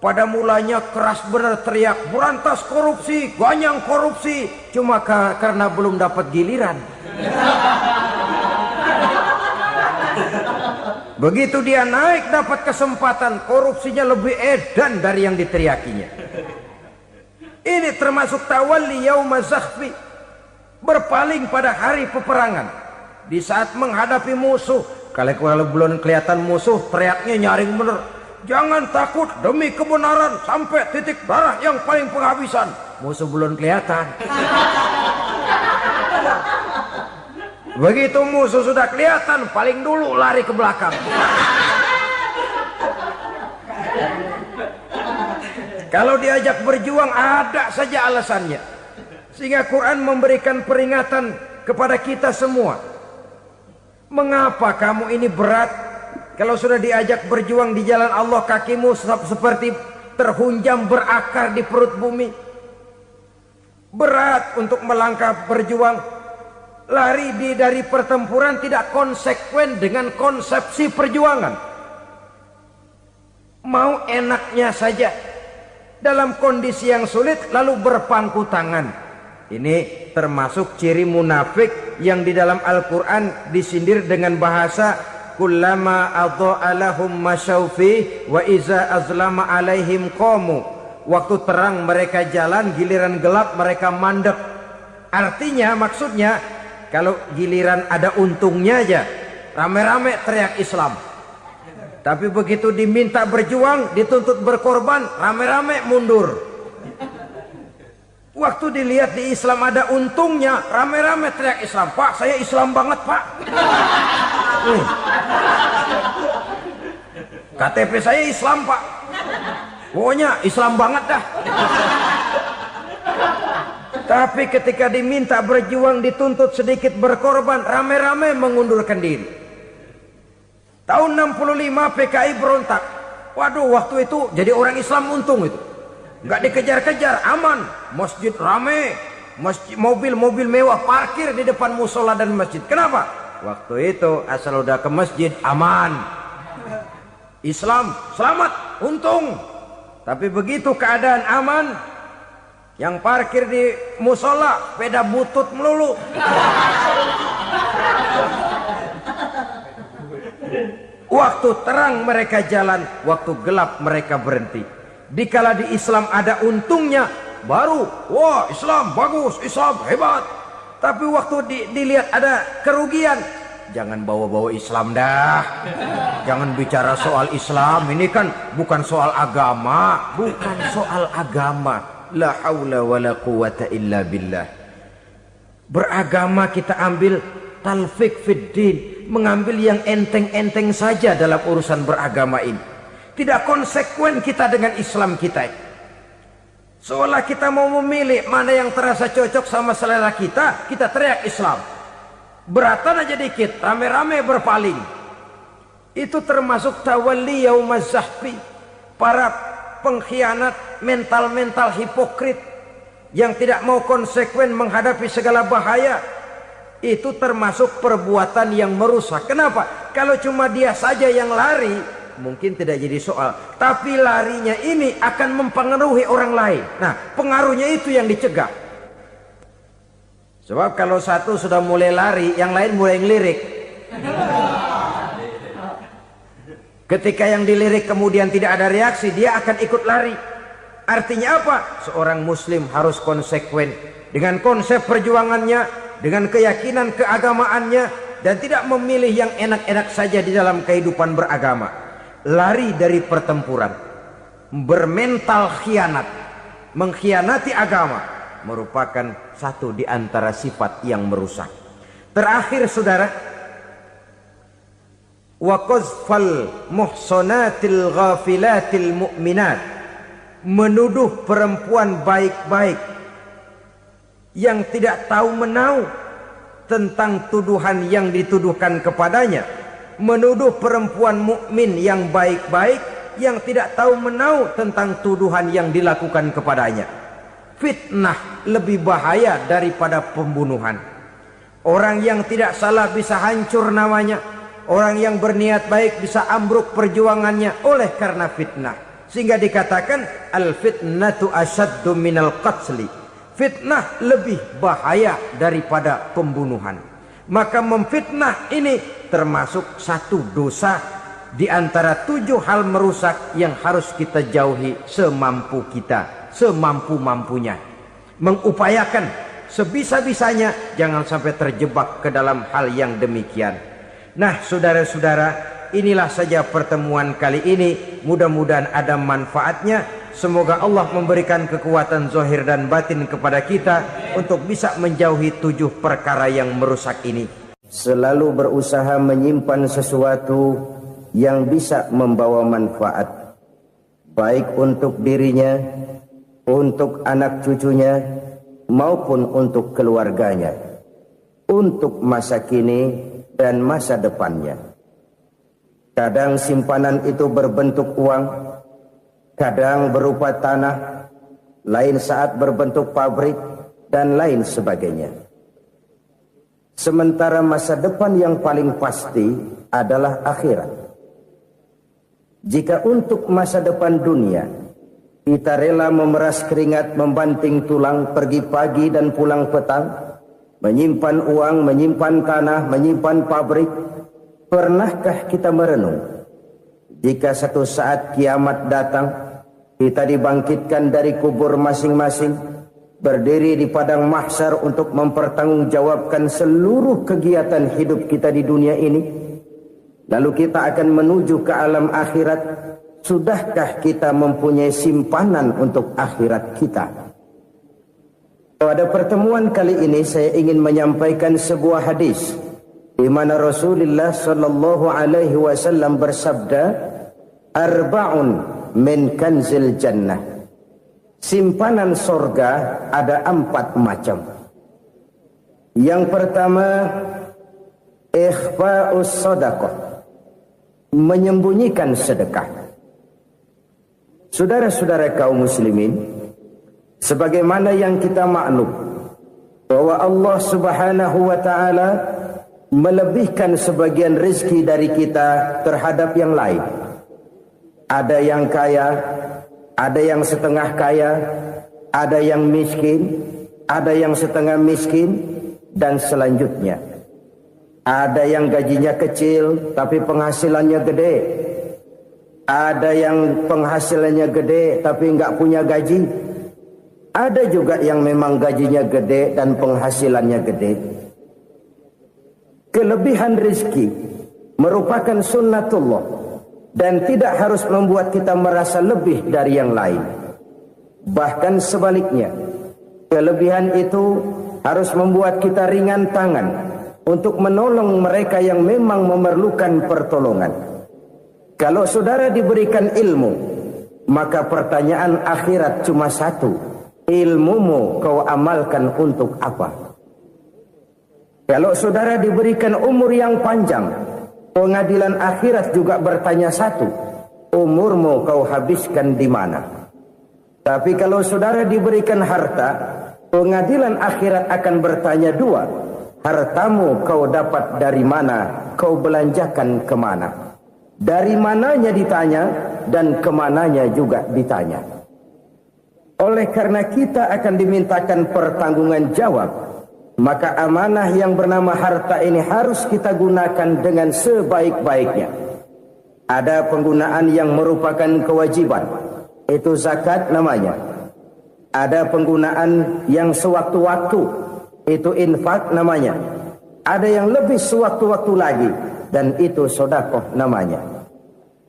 Pada mulanya keras benar teriak, berantas korupsi, ganyang korupsi. Cuma karena belum dapat giliran. Begitu dia naik dapat kesempatan, korupsinya lebih edan dari yang diteriakinya. Ini termasuk tawalli yaumaz zahfi, berpaling pada hari peperangan. Di saat menghadapi musuh, kalau belum kelihatan musuh, teriaknya nyaring bener. Jangan takut demi kebenaran sampai titik darah yang paling penghabisan. Musuh belum kelihatan. Begitu musuh sudah kelihatan, paling dulu lari ke belakang. Kalau diajak berjuang ada saja alasannya. Sehingga Quran memberikan peringatan kepada kita semua. Mengapa kamu ini berat? Kalau sudah diajak berjuang di jalan Allah, kakimu seperti terhunjam berakar di perut bumi. Berat untuk melangkah berjuang. Lari dari pertempuran tidak konsekuen dengan konsepsi perjuangan. Mau enaknya saja. Dalam kondisi yang sulit lalu berpangku tangan. Ini termasuk ciri munafik yang di dalam Al-Quran disindir dengan bahasa kullama adha'a lahum masyaufi wa iza azlama alaihim qamu. Waktu terang mereka jalan, giliran gelap mereka mandek. Artinya, maksudnya kalau giliran ada untungnya aja rame-rame teriak Islam. Tapi begitu diminta berjuang, dituntut berkorban, rame-rame mundur. Waktu dilihat di Islam ada untungnya, rame-rame teriak Islam. Pak, saya Islam banget, Pak. KTP saya Islam, Pak. Pokoknya Islam banget dah. Tapi ketika diminta berjuang, dituntut sedikit berkorban, rame-rame mengundurkan diri. Tahun 65 PKI berontak. Waduh, waktu itu jadi orang Islam untung itu. Nggak dikejar-kejar, aman. Masjid rame, masjid, mobil-mobil mewah parkir di depan musola dan masjid. Kenapa? Waktu itu asal udah ke masjid aman. Islam selamat, untung. Tapi begitu keadaan aman, yang parkir di musola sepeda butut melulu. Waktu terang mereka jalan, waktu gelap mereka berhenti. Dikala di Islam ada untungnya, baru wah Islam bagus, Islam hebat. Tapi waktu dilihat ada kerugian, jangan bawa-bawa Islam dah. Jangan bicara soal Islam, ini kan bukan soal agama. Bukan soal agama. La haula wa la quwata illa billah. Beragama kita ambil talfik fid din, mengambil yang enteng-enteng saja dalam urusan beragama ini. Tidak konsekuen kita dengan Islam kita. Seolah kita mau memilih mana yang terasa cocok sama selera kita, kita teriak Islam. Beratan aja dikit, rame-rame berpaling. Itu termasuk tawalli yaumaz zahfi. Para pengkhianat, mental-mental hipokrit yang tidak mau konsekuen menghadapi segala bahaya. itu termasuk perbuatan yang merusak. Kenapa? Kalau cuma dia saja yang lari, mungkin tidak jadi soal. Tapi larinya ini akan mempengaruhi orang lain. Nah, pengaruhnya itu yang dicegah. Sebab kalau satu sudah mulai lari, yang lain mulai ngelirik. Ketika yang dilirik kemudian tidak ada reaksi, dia akan ikut lari. Artinya apa? Seorang muslim harus konsekuen dengan konsep perjuangannya, dengan keyakinan keagamaannya, dan tidak memilih yang enak-enak saja di dalam kehidupan beragama. Lari dari pertempuran, bermental khianat, mengkhianati agama, merupakan satu di antara sifat yang merusak. Terakhir saudara, wa qazfal muhsanatil ghafilatil mu'minat, menuduh perempuan baik-baik yang tidak tahu menau tentang tuduhan yang dituduhkan kepadanya, menuduh perempuan mukmin yang baik-baik yang tidak tahu menau tentang tuduhan yang dilakukan kepadanya. Fitnah lebih bahaya daripada pembunuhan. Orang yang tidak salah bisa hancur namanya, orang yang berniat baik bisa ambruk perjuangannya oleh karena fitnah. Sehingga dikatakan al-fitnatu asyaddu minal qatli. Fitnah lebih bahaya daripada pembunuhan. Maka memfitnah ini termasuk satu dosa di antara 7 hal merusak yang harus kita jauhi semampu kita, semampu-mampunya. Mengupayakan sebisa-bisanya jangan sampai terjebak ke dalam hal yang demikian. Nah, saudara-saudara, inilah saja pertemuan kali ini. Mudah-mudahan ada manfaatnya. Semoga Allah memberikan kekuatan zahir dan batin kepada kita untuk bisa menjauhi 7 perkara yang merusak ini. Selalu berusaha menyimpan sesuatu yang bisa membawa manfaat, baik untuk dirinya, untuk anak cucunya, maupun untuk keluarganya, untuk masa kini dan masa depannya. Kadang simpanan itu berbentuk uang, kadang berupa tanah, lain saat berbentuk pabrik, dan lain sebagainya. Sementara masa depan yang paling pasti adalah akhirat. Jika untuk masa depan dunia kita rela memeras keringat, membanting tulang, pergi pagi dan pulang petang, menyimpan uang, menyimpan tanah, menyimpan pabrik, pernahkah kita merenung jika satu saat kiamat datang, kita dibangkitkan dari kubur masing-masing, berdiri di padang mahsyar untuk mempertanggungjawabkan seluruh kegiatan hidup kita di dunia ini, lalu kita akan menuju ke alam akhirat. Sudahkah kita mempunyai simpanan untuk akhirat kita? Pada pertemuan kali ini saya ingin menyampaikan sebuah hadis di mana Rasulullah sallallahu alaihi wasallam bersabda, arba'un min kanzil jannah. Simpanan sorga ada 4 macam. Yang pertama, ikhfa'us sadaqah, menyembunyikan sedekah. Saudara-saudara kaum muslimin, sebagaimana yang kita maklum bahwa Allah Subhanahu wa taala melebihkan sebagian rezeki dari kita terhadap yang lain. Ada yang kaya, ada yang setengah kaya, ada yang miskin, ada yang setengah miskin, dan selanjutnya. Ada yang gajinya kecil tapi penghasilannya gede. Ada yang penghasilannya gede tapi nggak punya gaji. Ada juga yang memang gajinya gede dan penghasilannya gede. Kelebihan rezeki merupakan sunnatullah dan tidak harus membuat kita merasa lebih dari yang lain. Bahkan sebaliknya, kelebihan itu harus membuat kita ringan tangan untuk menolong mereka yang memang memerlukan pertolongan. Kalau saudara diberikan ilmu, maka pertanyaan akhirat cuma satu: ilmumu kau amalkan untuk apa? Kalau saudara diberikan umur yang panjang, pengadilan akhirat juga bertanya satu: umurmu kau habiskan di mana? Tapi kalau saudara diberikan harta, pengadilan akhirat akan bertanya 2: hartamu kau dapat dari mana, kau belanjakan kemana. Dari mananya ditanya, dan kemananya juga ditanya. Oleh karena kita akan dimintakan pertanggungan jawab, maka amanah yang bernama harta ini harus kita gunakan dengan sebaik-baiknya. Ada penggunaan yang merupakan kewajiban, itu zakat namanya. Ada penggunaan yang sewaktu-waktu, itu infak namanya. Ada yang lebih sewaktu-waktu lagi, dan itu sedekah namanya.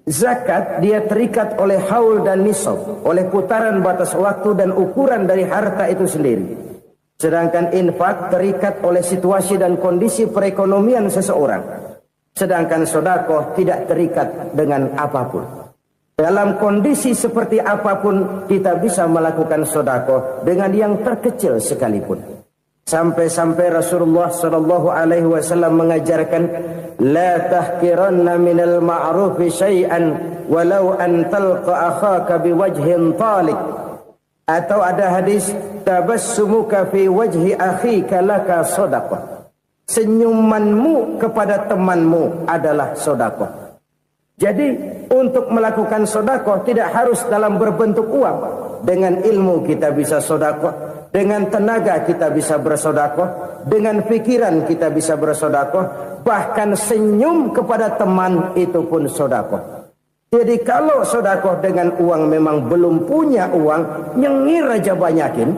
Zakat dia terikat oleh haul dan nisab, oleh putaran batas waktu dan ukuran dari harta itu sendiri. Sedangkan infak terikat oleh situasi dan kondisi perekonomian seseorang. Sedangkan sedekah tidak terikat dengan apapun. Dalam kondisi seperti apapun kita bisa melakukan sedekah dengan yang terkecil sekalipun. Sampai-sampai Rasulullah sallallahu alaihi wasallam mengajarkan, la tahqiranna minal ma'rufi syai'an walau an talqa akhaka biwajhin talik. Atau ada hadis, tabassumuka fi wajhi akhika laka sedekah. Senyumanmu kepada temanmu adalah sedekah. Jadi untuk melakukan sedekah tidak harus dalam berbentuk uang. Dengan ilmu kita bisa sedekah. Dengan tenaga kita bisa bersedekah, dengan pikiran kita bisa bersedekah, bahkan senyum kepada teman itu pun sedekah. Jadi kalau sedekah dengan uang memang belum punya uang, nyengir aja banyakin.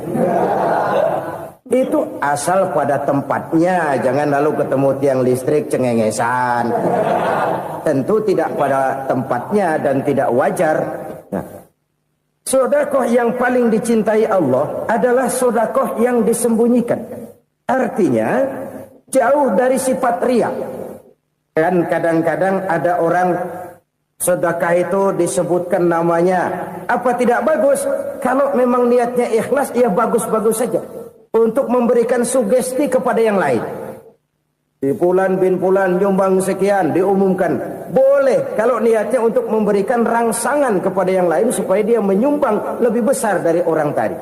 Itu asal pada tempatnya, jangan lalu ketemu tiang listrik cengengesan. Tentu tidak pada tempatnya dan tidak wajar. Nah, sedekah yang paling dicintai Allah adalah sedekah yang disembunyikan. Artinya jauh dari sifat riya. Kan kadang-kadang ada orang sedekah itu disebutkan namanya. Apa tidak bagus? Kalau memang niatnya ikhlas, ya bagus-bagus saja. Untuk memberikan sugesti kepada yang lain. Di Fulan bin Fulan nyumbang sekian, diumumkan. Boleh kalau niatnya untuk memberikan rangsangan kepada yang lain supaya dia menyumbang lebih besar dari orang tadi.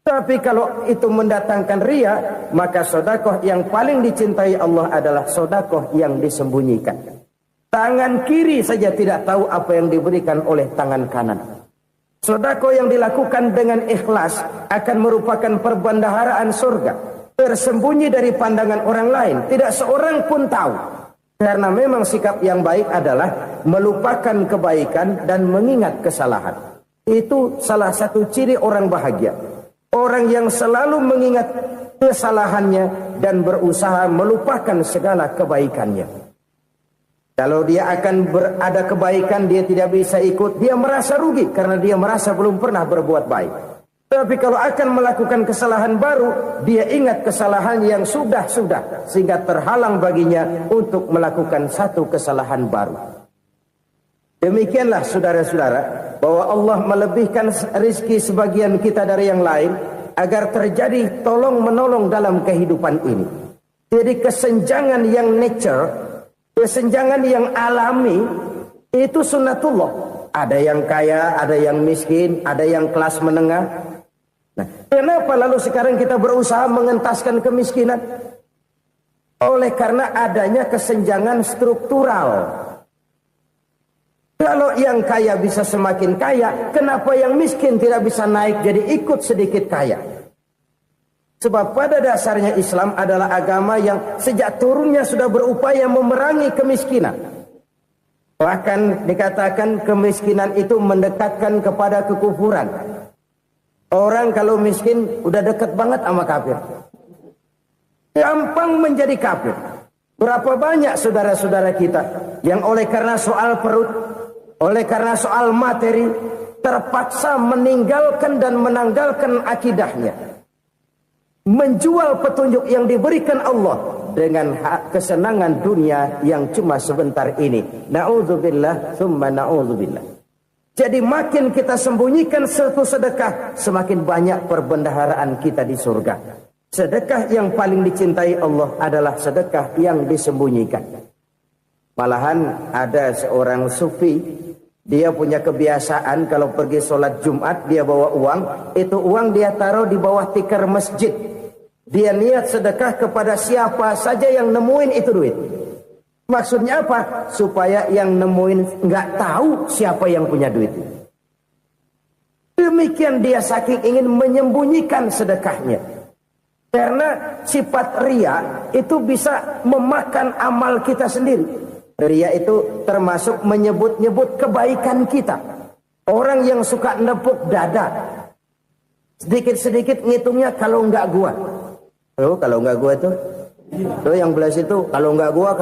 Tapi kalau itu mendatangkan riya, maka sedekah yang paling dicintai Allah adalah sedekah yang disembunyikan. Tangan kiri saja tidak tahu apa yang diberikan oleh tangan kanan. Sedekah yang dilakukan dengan ikhlas akan merupakan perbendaharaan surga. Tersembunyi dari pandangan orang lain, tidak seorang pun tahu. Karena memang sikap yang baik adalah melupakan kebaikan dan mengingat kesalahan. Itu salah satu ciri orang bahagia. Orang yang selalu mengingat kesalahannya dan berusaha melupakan segala kebaikannya. Kalau dia akan berada kebaikan, dia tidak bisa ikut, dia merasa rugi karena dia merasa belum pernah berbuat baik. Tapi kalau akan melakukan kesalahan baru, dia ingat kesalahan yang sudah-sudah, sehingga terhalang baginya untuk melakukan satu kesalahan baru. Demikianlah saudara-saudara, bahwa Allah melebihkan rizki sebagian kita dari yang lain, agar terjadi tolong-menolong dalam kehidupan ini. Jadi kesenjangan yang nature, kesenjangan yang alami, itu sunnatullah. Ada yang kaya, ada yang miskin, ada yang kelas menengah. Nah, kenapa lalu sekarang kita berusaha mengentaskan kemiskinan? Oleh karena adanya kesenjangan struktural. Kalau yang kaya bisa semakin kaya, kenapa yang miskin tidak bisa naik jadi ikut sedikit kaya? Sebab pada dasarnya Islam adalah agama yang sejak turunnya sudah berupaya memerangi kemiskinan. Bahkan dikatakan kemiskinan itu mendekatkan kepada kekufuran. Orang kalau miskin udah dekat banget sama kafir. Gampang menjadi kafir. Berapa banyak saudara-saudara kita yang oleh karena soal perut, oleh karena soal materi, terpaksa meninggalkan dan menanggalkan akidahnya. Menjual petunjuk yang diberikan Allah dengan kesenangan dunia yang cuma sebentar ini. Na'udzubillah, thumma na'udzubillah. Jadi makin kita sembunyikan satu sedekah, semakin banyak perbendaharaan kita di surga. Sedekah yang paling dicintai Allah adalah sedekah yang disembunyikan. Malahan ada seorang sufi, dia punya kebiasaan kalau pergi sholat Jumat dia bawa uang, itu uang dia taruh di bawah tikar masjid. Dia niat sedekah kepada siapa saja yang nemuin itu duit. Maksudnya apa? Supaya yang nemuin nggak tahu siapa yang punya duit. Demikian dia saking ingin menyembunyikan sedekahnya. Karena sifat riya itu bisa memakan amal kita sendiri. Riya itu termasuk menyebut-nyebut kebaikan kita. Orang yang suka nepuk dada, sedikit-sedikit ngitungnya kalau nggak gua. Oh, kalau nggak gua tuh yang belas itu kalau nggak gua.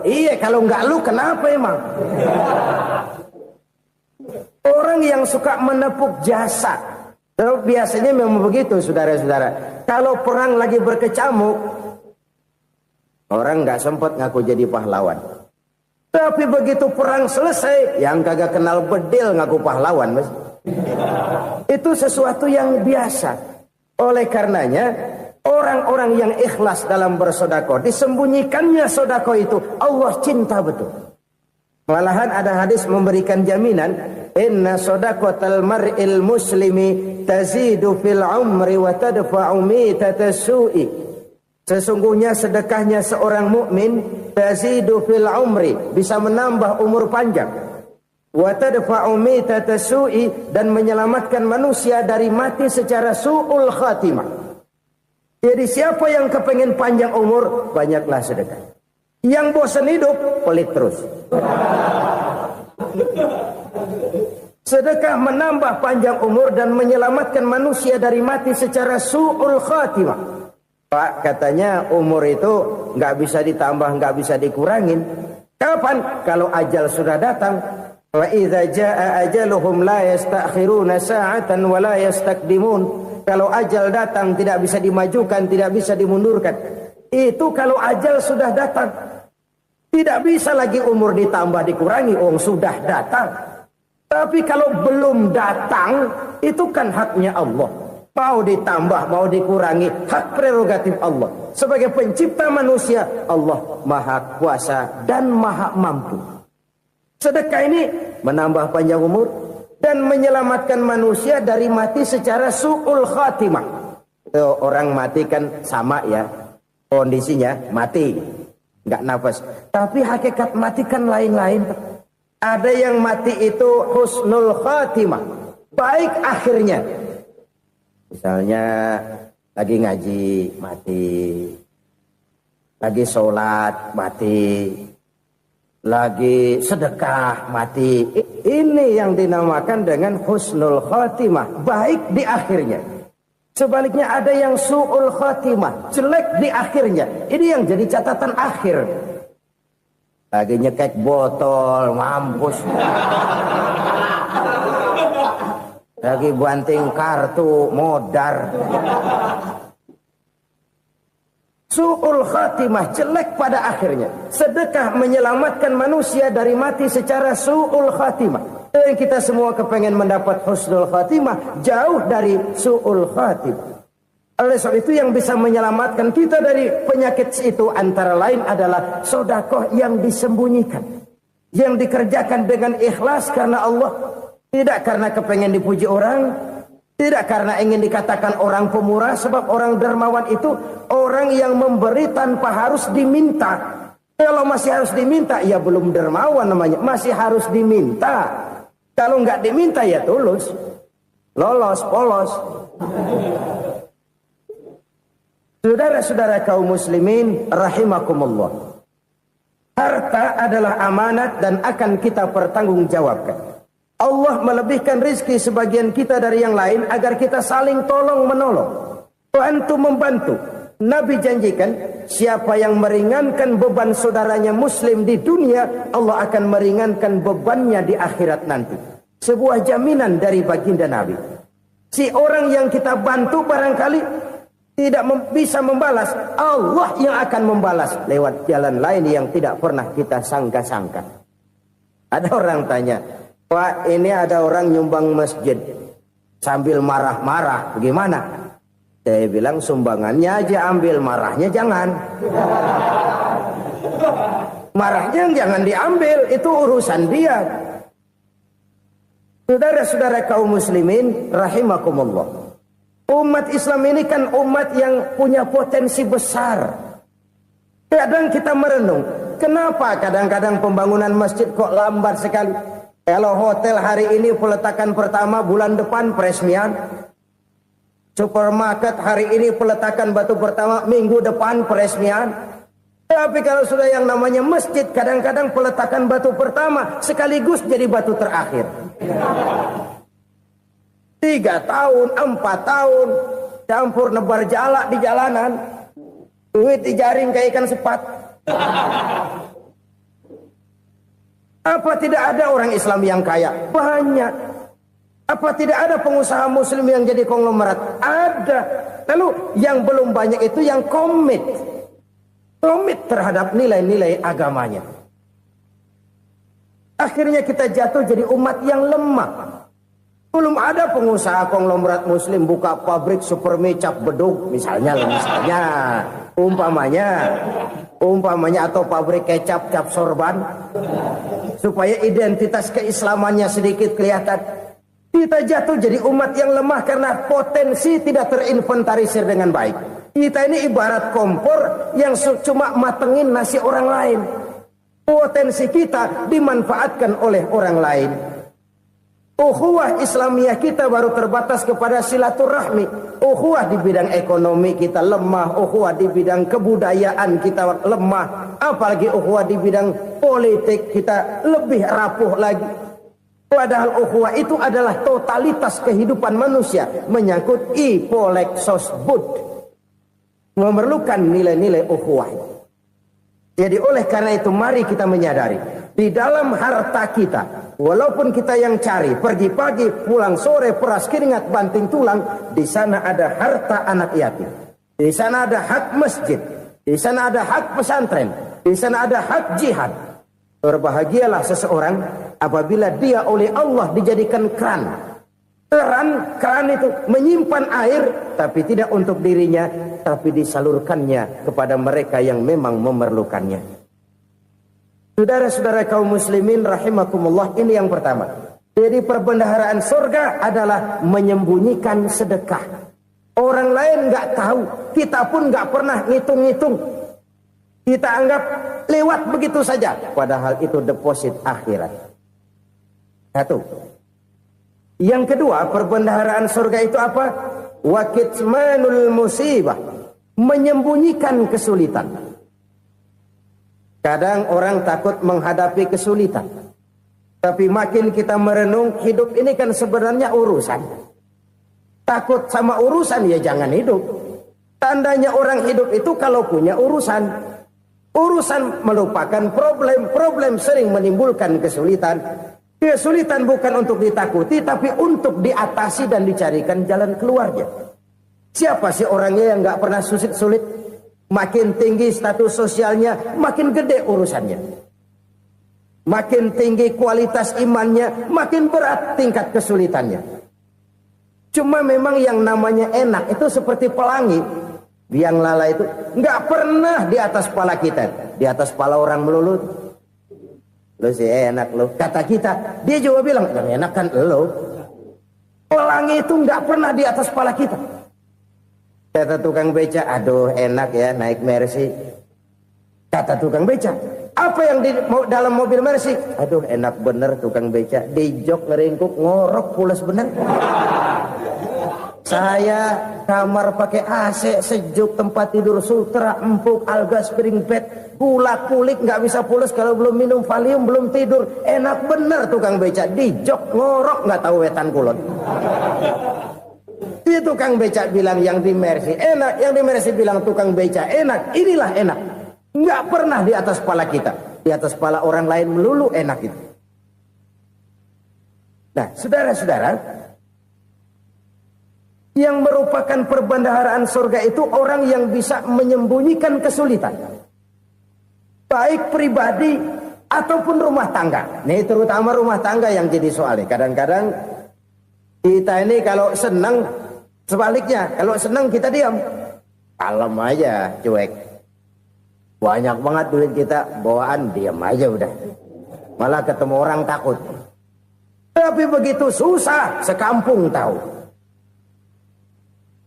Iya, kalau nggak lu kenapa emang? Orang yang suka menepuk jasa. Biasanya memang begitu, saudara-saudara. Kalau perang lagi berkecamuk, orang nggak sempat ngaku jadi pahlawan. Tapi begitu perang selesai, yang kagak kenal bedil ngaku pahlawan, Mas. Itu sesuatu yang biasa. Oleh karenanya, orang-orang yang ikhlas dalam bersedekah, disembunyikannya sedekah itu, Allah cinta betul. Malahan ada hadis memberikan jaminan, inna sadaqatal mar'il muslimi tazidu fil umri wa tadfa'u mitatas su'i. Sesungguhnya sedekahnya seorang mukmin tazidu fil umri, bisa menambah umur panjang. Wa tadfa'u mitatas su'i, dan menyelamatkan manusia dari mati secara su'ul khatimah. Jadi siapa yang kepengen panjang umur, banyaklah sedekah. Yang bosan hidup, pelit terus. Sedekah menambah panjang umur dan menyelamatkan manusia dari mati secara su'ul khatimah. Pak, katanya umur itu nggak bisa ditambah, nggak bisa dikurangin. Kapan? Kalau ajal sudah datang. Wa idza jaa ajaluhum la yastakhiruna sa'atan wa la yastaqdimun. Kalau ajal datang tidak bisa dimajukan, tidak bisa dimundurkan. Itu kalau ajal sudah datang. Tidak bisa lagi umur ditambah dikurangi, sudah datang. Tapi kalau belum datang, itu kan haknya Allah. Mau ditambah, mau dikurangi, hak prerogatif Allah. Sebagai pencipta manusia, Allah maha kuasa dan maha mampu. Sedekah ini menambah panjang umur dan menyelamatkan manusia dari mati secara su'ul khatimah. Orang mati kan sama ya, kondisinya mati, nggak nafas. Tapi hakikat mati kan lain-lain. Ada yang mati itu husnul khatimah, baik akhirnya. Misalnya lagi ngaji mati, lagi sholat mati, lagi sedekah mati. Ini yang dinamakan dengan husnul khatimah, baik di akhirnya. Sebaliknya ada yang su'ul khatimah, jelek di akhirnya. Ini yang jadi catatan akhir. Lagi nyekek botol, mampus. Lagi banting kartu, modar. Su'ul khatimah, jelek pada akhirnya. Sedekah menyelamatkan manusia dari mati secara su'ul khatimah. Dan kita semua kepengen mendapat husnul khatimah, jauh dari su'ul khatimah. Oleh sebab itu yang bisa menyelamatkan kita dari penyakit itu antara lain adalah sedekah yang disembunyikan. Yang dikerjakan dengan ikhlas karena Allah. Tidak karena kepengen dipuji orang. Tidak karena ingin dikatakan orang pemurah. Sebab orang dermawan itu orang yang memberi tanpa harus diminta. Kalau masih harus diminta, ya belum dermawan namanya. Masih harus diminta. Kalau nggak diminta ya tulus. Lolos, polos. Saudara-saudara kaum muslimin rahimakumullah. Harta adalah amanat dan akan kita pertanggungjawabkan. Allah melebihkan rizki sebagian kita dari yang lain agar kita saling tolong menolong. Bantu membantu. Nabi janjikan siapa yang meringankan beban saudaranya muslim di dunia, Allah akan meringankan bebannya di akhirat nanti. Sebuah jaminan dari baginda Nabi. Si orang yang kita bantu barangkali tidak bisa membalas, Allah yang akan membalas lewat jalan lain yang tidak pernah kita sangka-sangka. Ada orang tanya, Pak, ini ada orang nyumbang masjid sambil marah-marah, bagaimana? Saya bilang sumbangannya aja ambil, marahnya jangan. Marahnya jangan diambil, itu urusan dia. Saudara-saudara kaum muslimin rahimakumullah. Umat Islam ini kan umat yang punya potensi besar. Kadang kita merenung, kenapa kadang-kadang pembangunan masjid kok lambat sekali? Kalau hotel hari ini peletakan pertama, bulan depan peresmian. Supermarket hari ini peletakan batu pertama, minggu depan peresmian. Tapi kalau sudah yang namanya masjid, kadang-kadang peletakan batu pertama sekaligus jadi batu terakhir. 3 tahun, 4 tahun, campur nebar jalak di jalanan, duit dijaring kayak ikan sepat. Apa tidak ada orang Islam yang kaya? Banyak. Apa tidak ada pengusaha muslim yang jadi konglomerat? Ada. Lalu yang belum banyak itu yang komit terhadap nilai-nilai agamanya. Akhirnya kita jatuh jadi umat yang lemah. Belum ada pengusaha konglomerat muslim buka pabrik supermi cap beduk misalnya umpamanya atau pabrik kecap cap sorban supaya identitas keislamannya sedikit kelihatan. Kita jatuh jadi umat yang lemah karena potensi tidak terinventarisir dengan baik. Kita ini ibarat kompor yang cuma matengin nasi orang lain. Potensi kita dimanfaatkan oleh orang lain. Ukhuwah Islamiyah kita baru terbatas kepada silaturahmi. Ukhuwah di bidang ekonomi kita lemah. Ukhuwah di bidang kebudayaan kita lemah. Apalagi ukhuwah di bidang politik kita lebih rapuh lagi. Padahal ukhuwah itu adalah totalitas kehidupan manusia. Menyangkut ipolek sosbud. Memerlukan nilai-nilai ukhuwah. Jadi oleh karena itu mari kita menyadari, di dalam harta kita, walaupun kita yang cari, pergi pagi, pulang sore, peras keringat, banting tulang, di sana ada harta anak yatim. Di sana ada hak masjid, di sana ada hak pesantren, di sana ada hak jihad. Berbahagialah seseorang apabila dia oleh Allah dijadikan keran. Keran itu menyimpan air, tapi tidak untuk dirinya, tapi disalurkannya kepada mereka yang memang memerlukannya. Saudara-saudara kaum muslimin rahimakumullah, ini yang pertama. Jadi perbendaharaan surga adalah menyembunyikan sedekah. Orang lain nggak tahu, kita pun nggak pernah ngitung-ngitung. Kita anggap lewat begitu saja, padahal itu deposit akhirat. Satu. Yang kedua, perbendaharaan surga itu apa? Wa kitmanul musibah, menyembunyikan kesulitan. Kadang orang takut menghadapi kesulitan. Tapi makin kita merenung, hidup ini kan sebenarnya urusan. Takut sama urusan ya jangan hidup. Tandanya orang hidup itu kalau punya urusan. Urusan melupakan problem. Problem sering menimbulkan kesulitan. Kesulitan bukan untuk ditakuti, tapi untuk diatasi dan dicarikan jalan keluarnya. Siapa sih orangnya yang gak pernah sulit-sulit? Makin tinggi status sosialnya, makin gede urusannya. Makin tinggi kualitas imannya, makin berat tingkat kesulitannya. Cuma memang yang namanya enak itu seperti pelangi. Biang lala itu gak pernah di atas kepala kita. Di atas kepala orang melulu. Lo sih enak lo, kata kita. Dia juga bilang yang enak kan lo. Pelangi itu nggak pernah di atas kepala kita. Kata tukang beca, aduh enak ya naik Mercy. Kata tukang beca, apa yang di dalam mobil Mercy? Aduh enak bener tukang beca, di jok ngeringkuk ngorok pulas bener. Saya kamar pakai AC sejuk, tempat tidur sutra, empuk, alga, spring bed, kulak kulik nggak bisa pulas kalau belum minum Valium, belum tidur. Enak bener tukang beca, di jok ngorok nggak tahu wetan kulon. Itu tukang beca bilang yang di Mercy enak, yang di Mercy bilang tukang beca enak. Inilah enak, nggak pernah di atas kepala kita, di atas kepala orang lain melulu enak itu. Nah, saudara-saudara, yang merupakan perbendaharaan surga itu orang yang bisa menyembunyikan kesulitan. Baik pribadi ataupun rumah tangga. Nih terutama rumah tangga yang jadi soalnya. Kadang-kadang kita ini kalau senang, sebaliknya. Kalau senang kita diam. Kalem aja, cuek. Banyak banget duit kita, bawaan diam aja udah. Malah ketemu orang takut. Tapi begitu susah, sekampung tahu.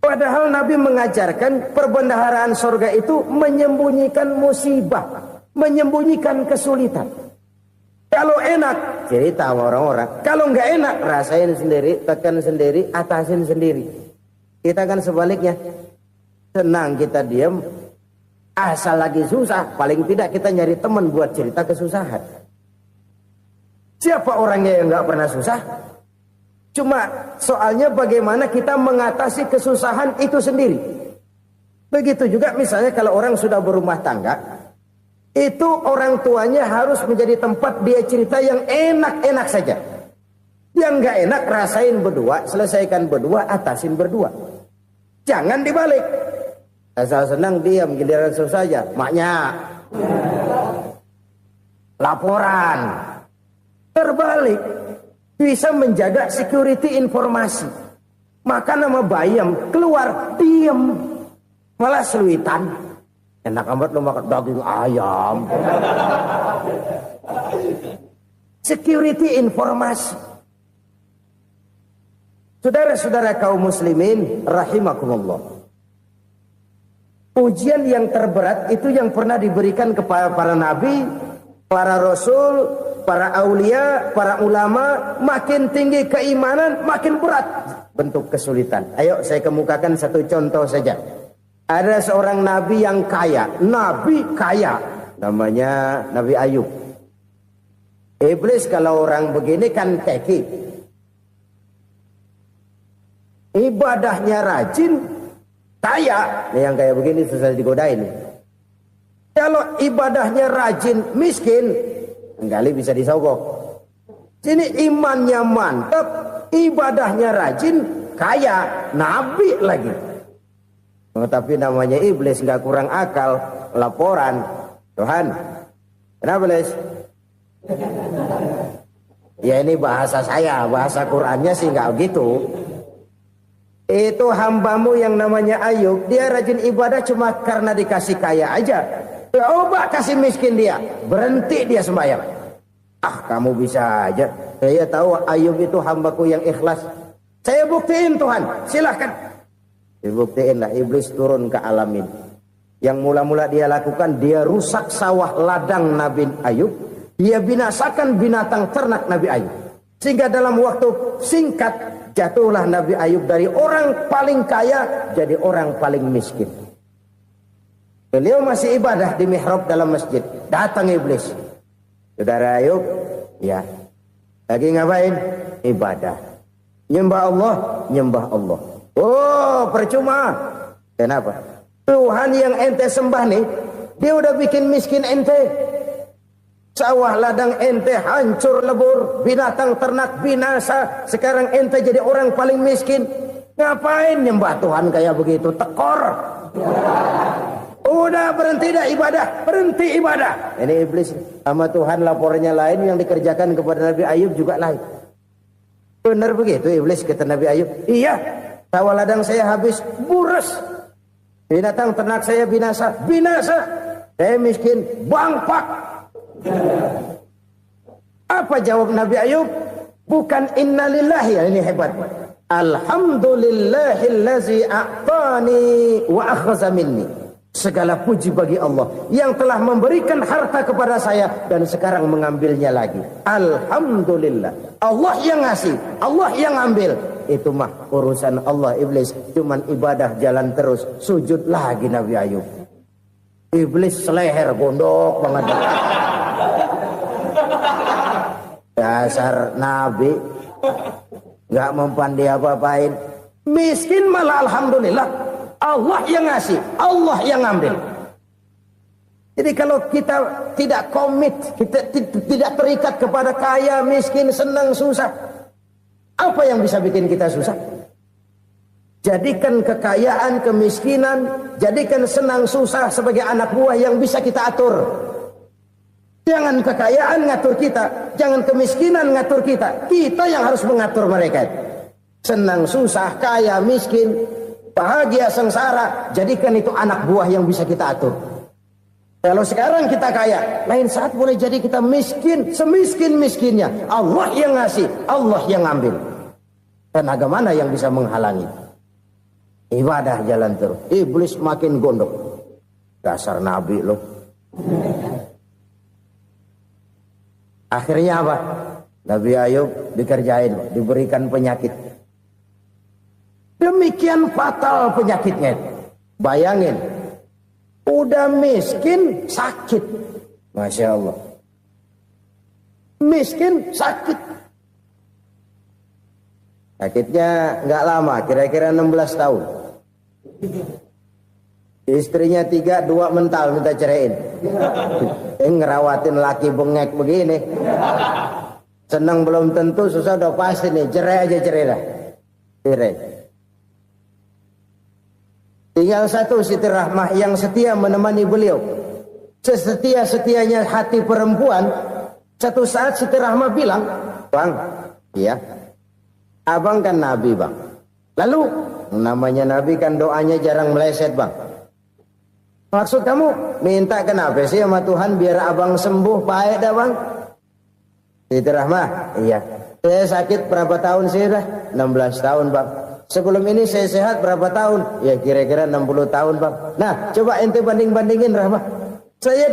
Padahal Nabi mengajarkan perbendaharaan surga itu menyembunyikan musibah, menyembunyikan kesulitan. Kalau enak, cerita sama orang-orang. Kalau nggak enak, rasain sendiri, tekan sendiri, atasin sendiri. Kita kan sebaliknya. Senang kita diam, asal lagi susah, paling tidak kita nyari teman buat cerita kesusahan. Siapa orangnya yang nggak pernah susah? Cuma soalnya bagaimana kita mengatasi kesusahan itu sendiri. Begitu juga misalnya kalau orang sudah berumah tangga, itu orang tuanya harus menjadi tempat dia cerita yang enak-enak saja. Yang nggak enak rasain berdua, selesaikan berdua, atasin berdua. Jangan dibalik. Asal senang diam, giliran susah saja. Maknya laporan. Terbalik. Bisa menjaga security informasi. Maka nama bayam keluar diam. Malah seluitan. Enak amat lo makan daging ayam. Security informasi. Saudara-saudara kaum muslimin rahimakumullah. Ujian yang terberat itu yang pernah diberikan kepada para nabi, para rasul, para aulia, para ulama. Makin tinggi keimanan, makin berat bentuk kesulitan. Ayo saya kemukakan satu contoh saja. Ada seorang nabi yang kaya, nabi kaya, namanya Nabi Ayub. Iblis kalau orang begini kan keki, ibadahnya rajin, kaya. Nih yang kayak begini susah digodain. Kalau ibadahnya rajin, miskin, kali bisa disogok. Sini imannya mantap, ibadahnya rajin, kaya, nabi lagi. Tapi namanya iblis nggak kurang akal. Laporan, Tuhan, kenapa Les? Ya ini bahasa saya, bahasa Qurannya sih nggak gitu. Itu hambamu yang namanya Ayub, dia rajin ibadah cuma karena dikasih kaya aja. Coba kasih miskin dia, berhenti dia sembahyang. Ah, kamu bisa aja. Saya tahu Ayub itu hambaku yang ikhlas. Saya buktiin Tuhan, silahkan. Dibuktiinlah, iblis turun ke alamin. Yang mula-mula dia lakukan, dia rusak sawah ladang Nabi Ayub. Dia binasakan binatang ternak Nabi Ayub. Sehingga dalam waktu singkat, jatuhlah Nabi Ayub dari orang paling kaya jadi orang paling miskin. Beliau masih ibadah di mihrab dalam masjid. Datang iblis. Saudara Ayub, ya, lagi ngapain? Ibadah. Nyembah Allah, nyembah Allah. Oh, percuma. Kenapa? Tuhan yang ente sembah nih, dia udah bikin miskin ente. Sawah ladang ente hancur lebur, binatang ternak binasa. Sekarang ente jadi orang paling miskin. Ngapain nyembah Tuhan kayak begitu? Tekor. Udah berhenti dah ibadah, berhenti ibadah. Ini iblis sama Tuhan laporannya lain, yang dikerjakan kepada Nabi Ayub juga lain. Benar begitu iblis kata Nabi Ayub? Iya. Sawah ladang saya habis, buras. Binatang ternak saya binasa, binasa. Saya miskin, bangpak. Apa jawab Nabi Ayub? Bukan innalillahi, ini hebat. Alhamdulillahillazi a'tani wa akhza minni. Segala puji bagi Allah yang telah memberikan harta kepada saya dan sekarang mengambilnya lagi. Alhamdulillah. Allah yang ngasih, Allah yang ambil. Itu mah urusan Allah. Iblis cuman ibadah jalan terus, sujud lagi Nabi Ayub. Iblis seleher gondok banget. Dasar Nabi nggak mempan dia apa-apain. Miskin malah alhamdulillah. Allah yang ngasih, Allah yang ambil. Jadi kalau kita tidak komit, kita tidak terikat kepada kaya, miskin, senang, susah, apa yang bisa bikin kita susah? Jadikan kekayaan, kemiskinan, jadikan senang, susah sebagai anak buah yang bisa kita atur. Jangan kekayaan ngatur kita, jangan kemiskinan ngatur kita. Kita yang harus mengatur mereka. Senang, susah, kaya, miskin, bahagia, sengsara, jadikan itu anak buah yang bisa kita atur. Kalau sekarang kita kaya, lain saat boleh jadi kita miskin, semiskin-miskinnya. Allah yang ngasih, Allah yang ngambil. Tenaga mana yang bisa menghalangi? Ibadah jalan terus. Iblis makin gondok. Dasar Nabi loh. Akhirnya apa? Nabi Ayub dikerjain, diberikan penyakit. Demikian fatal penyakitnya. Bayangin, udah miskin sakit. Masya Allah. Miskin sakit. Sakitnya nggak lama, kira-kira 16 tahun. Istrinya 3, 2 mental minta ceraiin. Ngerawatin laki bengek begini. Senang belum tentu, susah udah pasti nih. Cerai aja, cerai dah. Cerai. Tinggal satu Siti Rahmah yang setia menemani beliau. Sesetia-setianya hati perempuan. Satu saat Siti Rahmah bilang, "Bang, iya, abang kan Nabi, Bang. Lalu, namanya Nabi kan doanya jarang meleset, Bang. Maksud kamu minta kenapa sih sama Tuhan biar abang sembuh baik dah, Bang?" Siti Rahmah, iya. Saya sakit berapa tahun sih dah? 16 tahun, Bang. Sebelum ini saya sehat berapa tahun? Ya kira-kira 60 tahun, Bang. Nah, coba ente banding-bandingin, Rahmah. Saya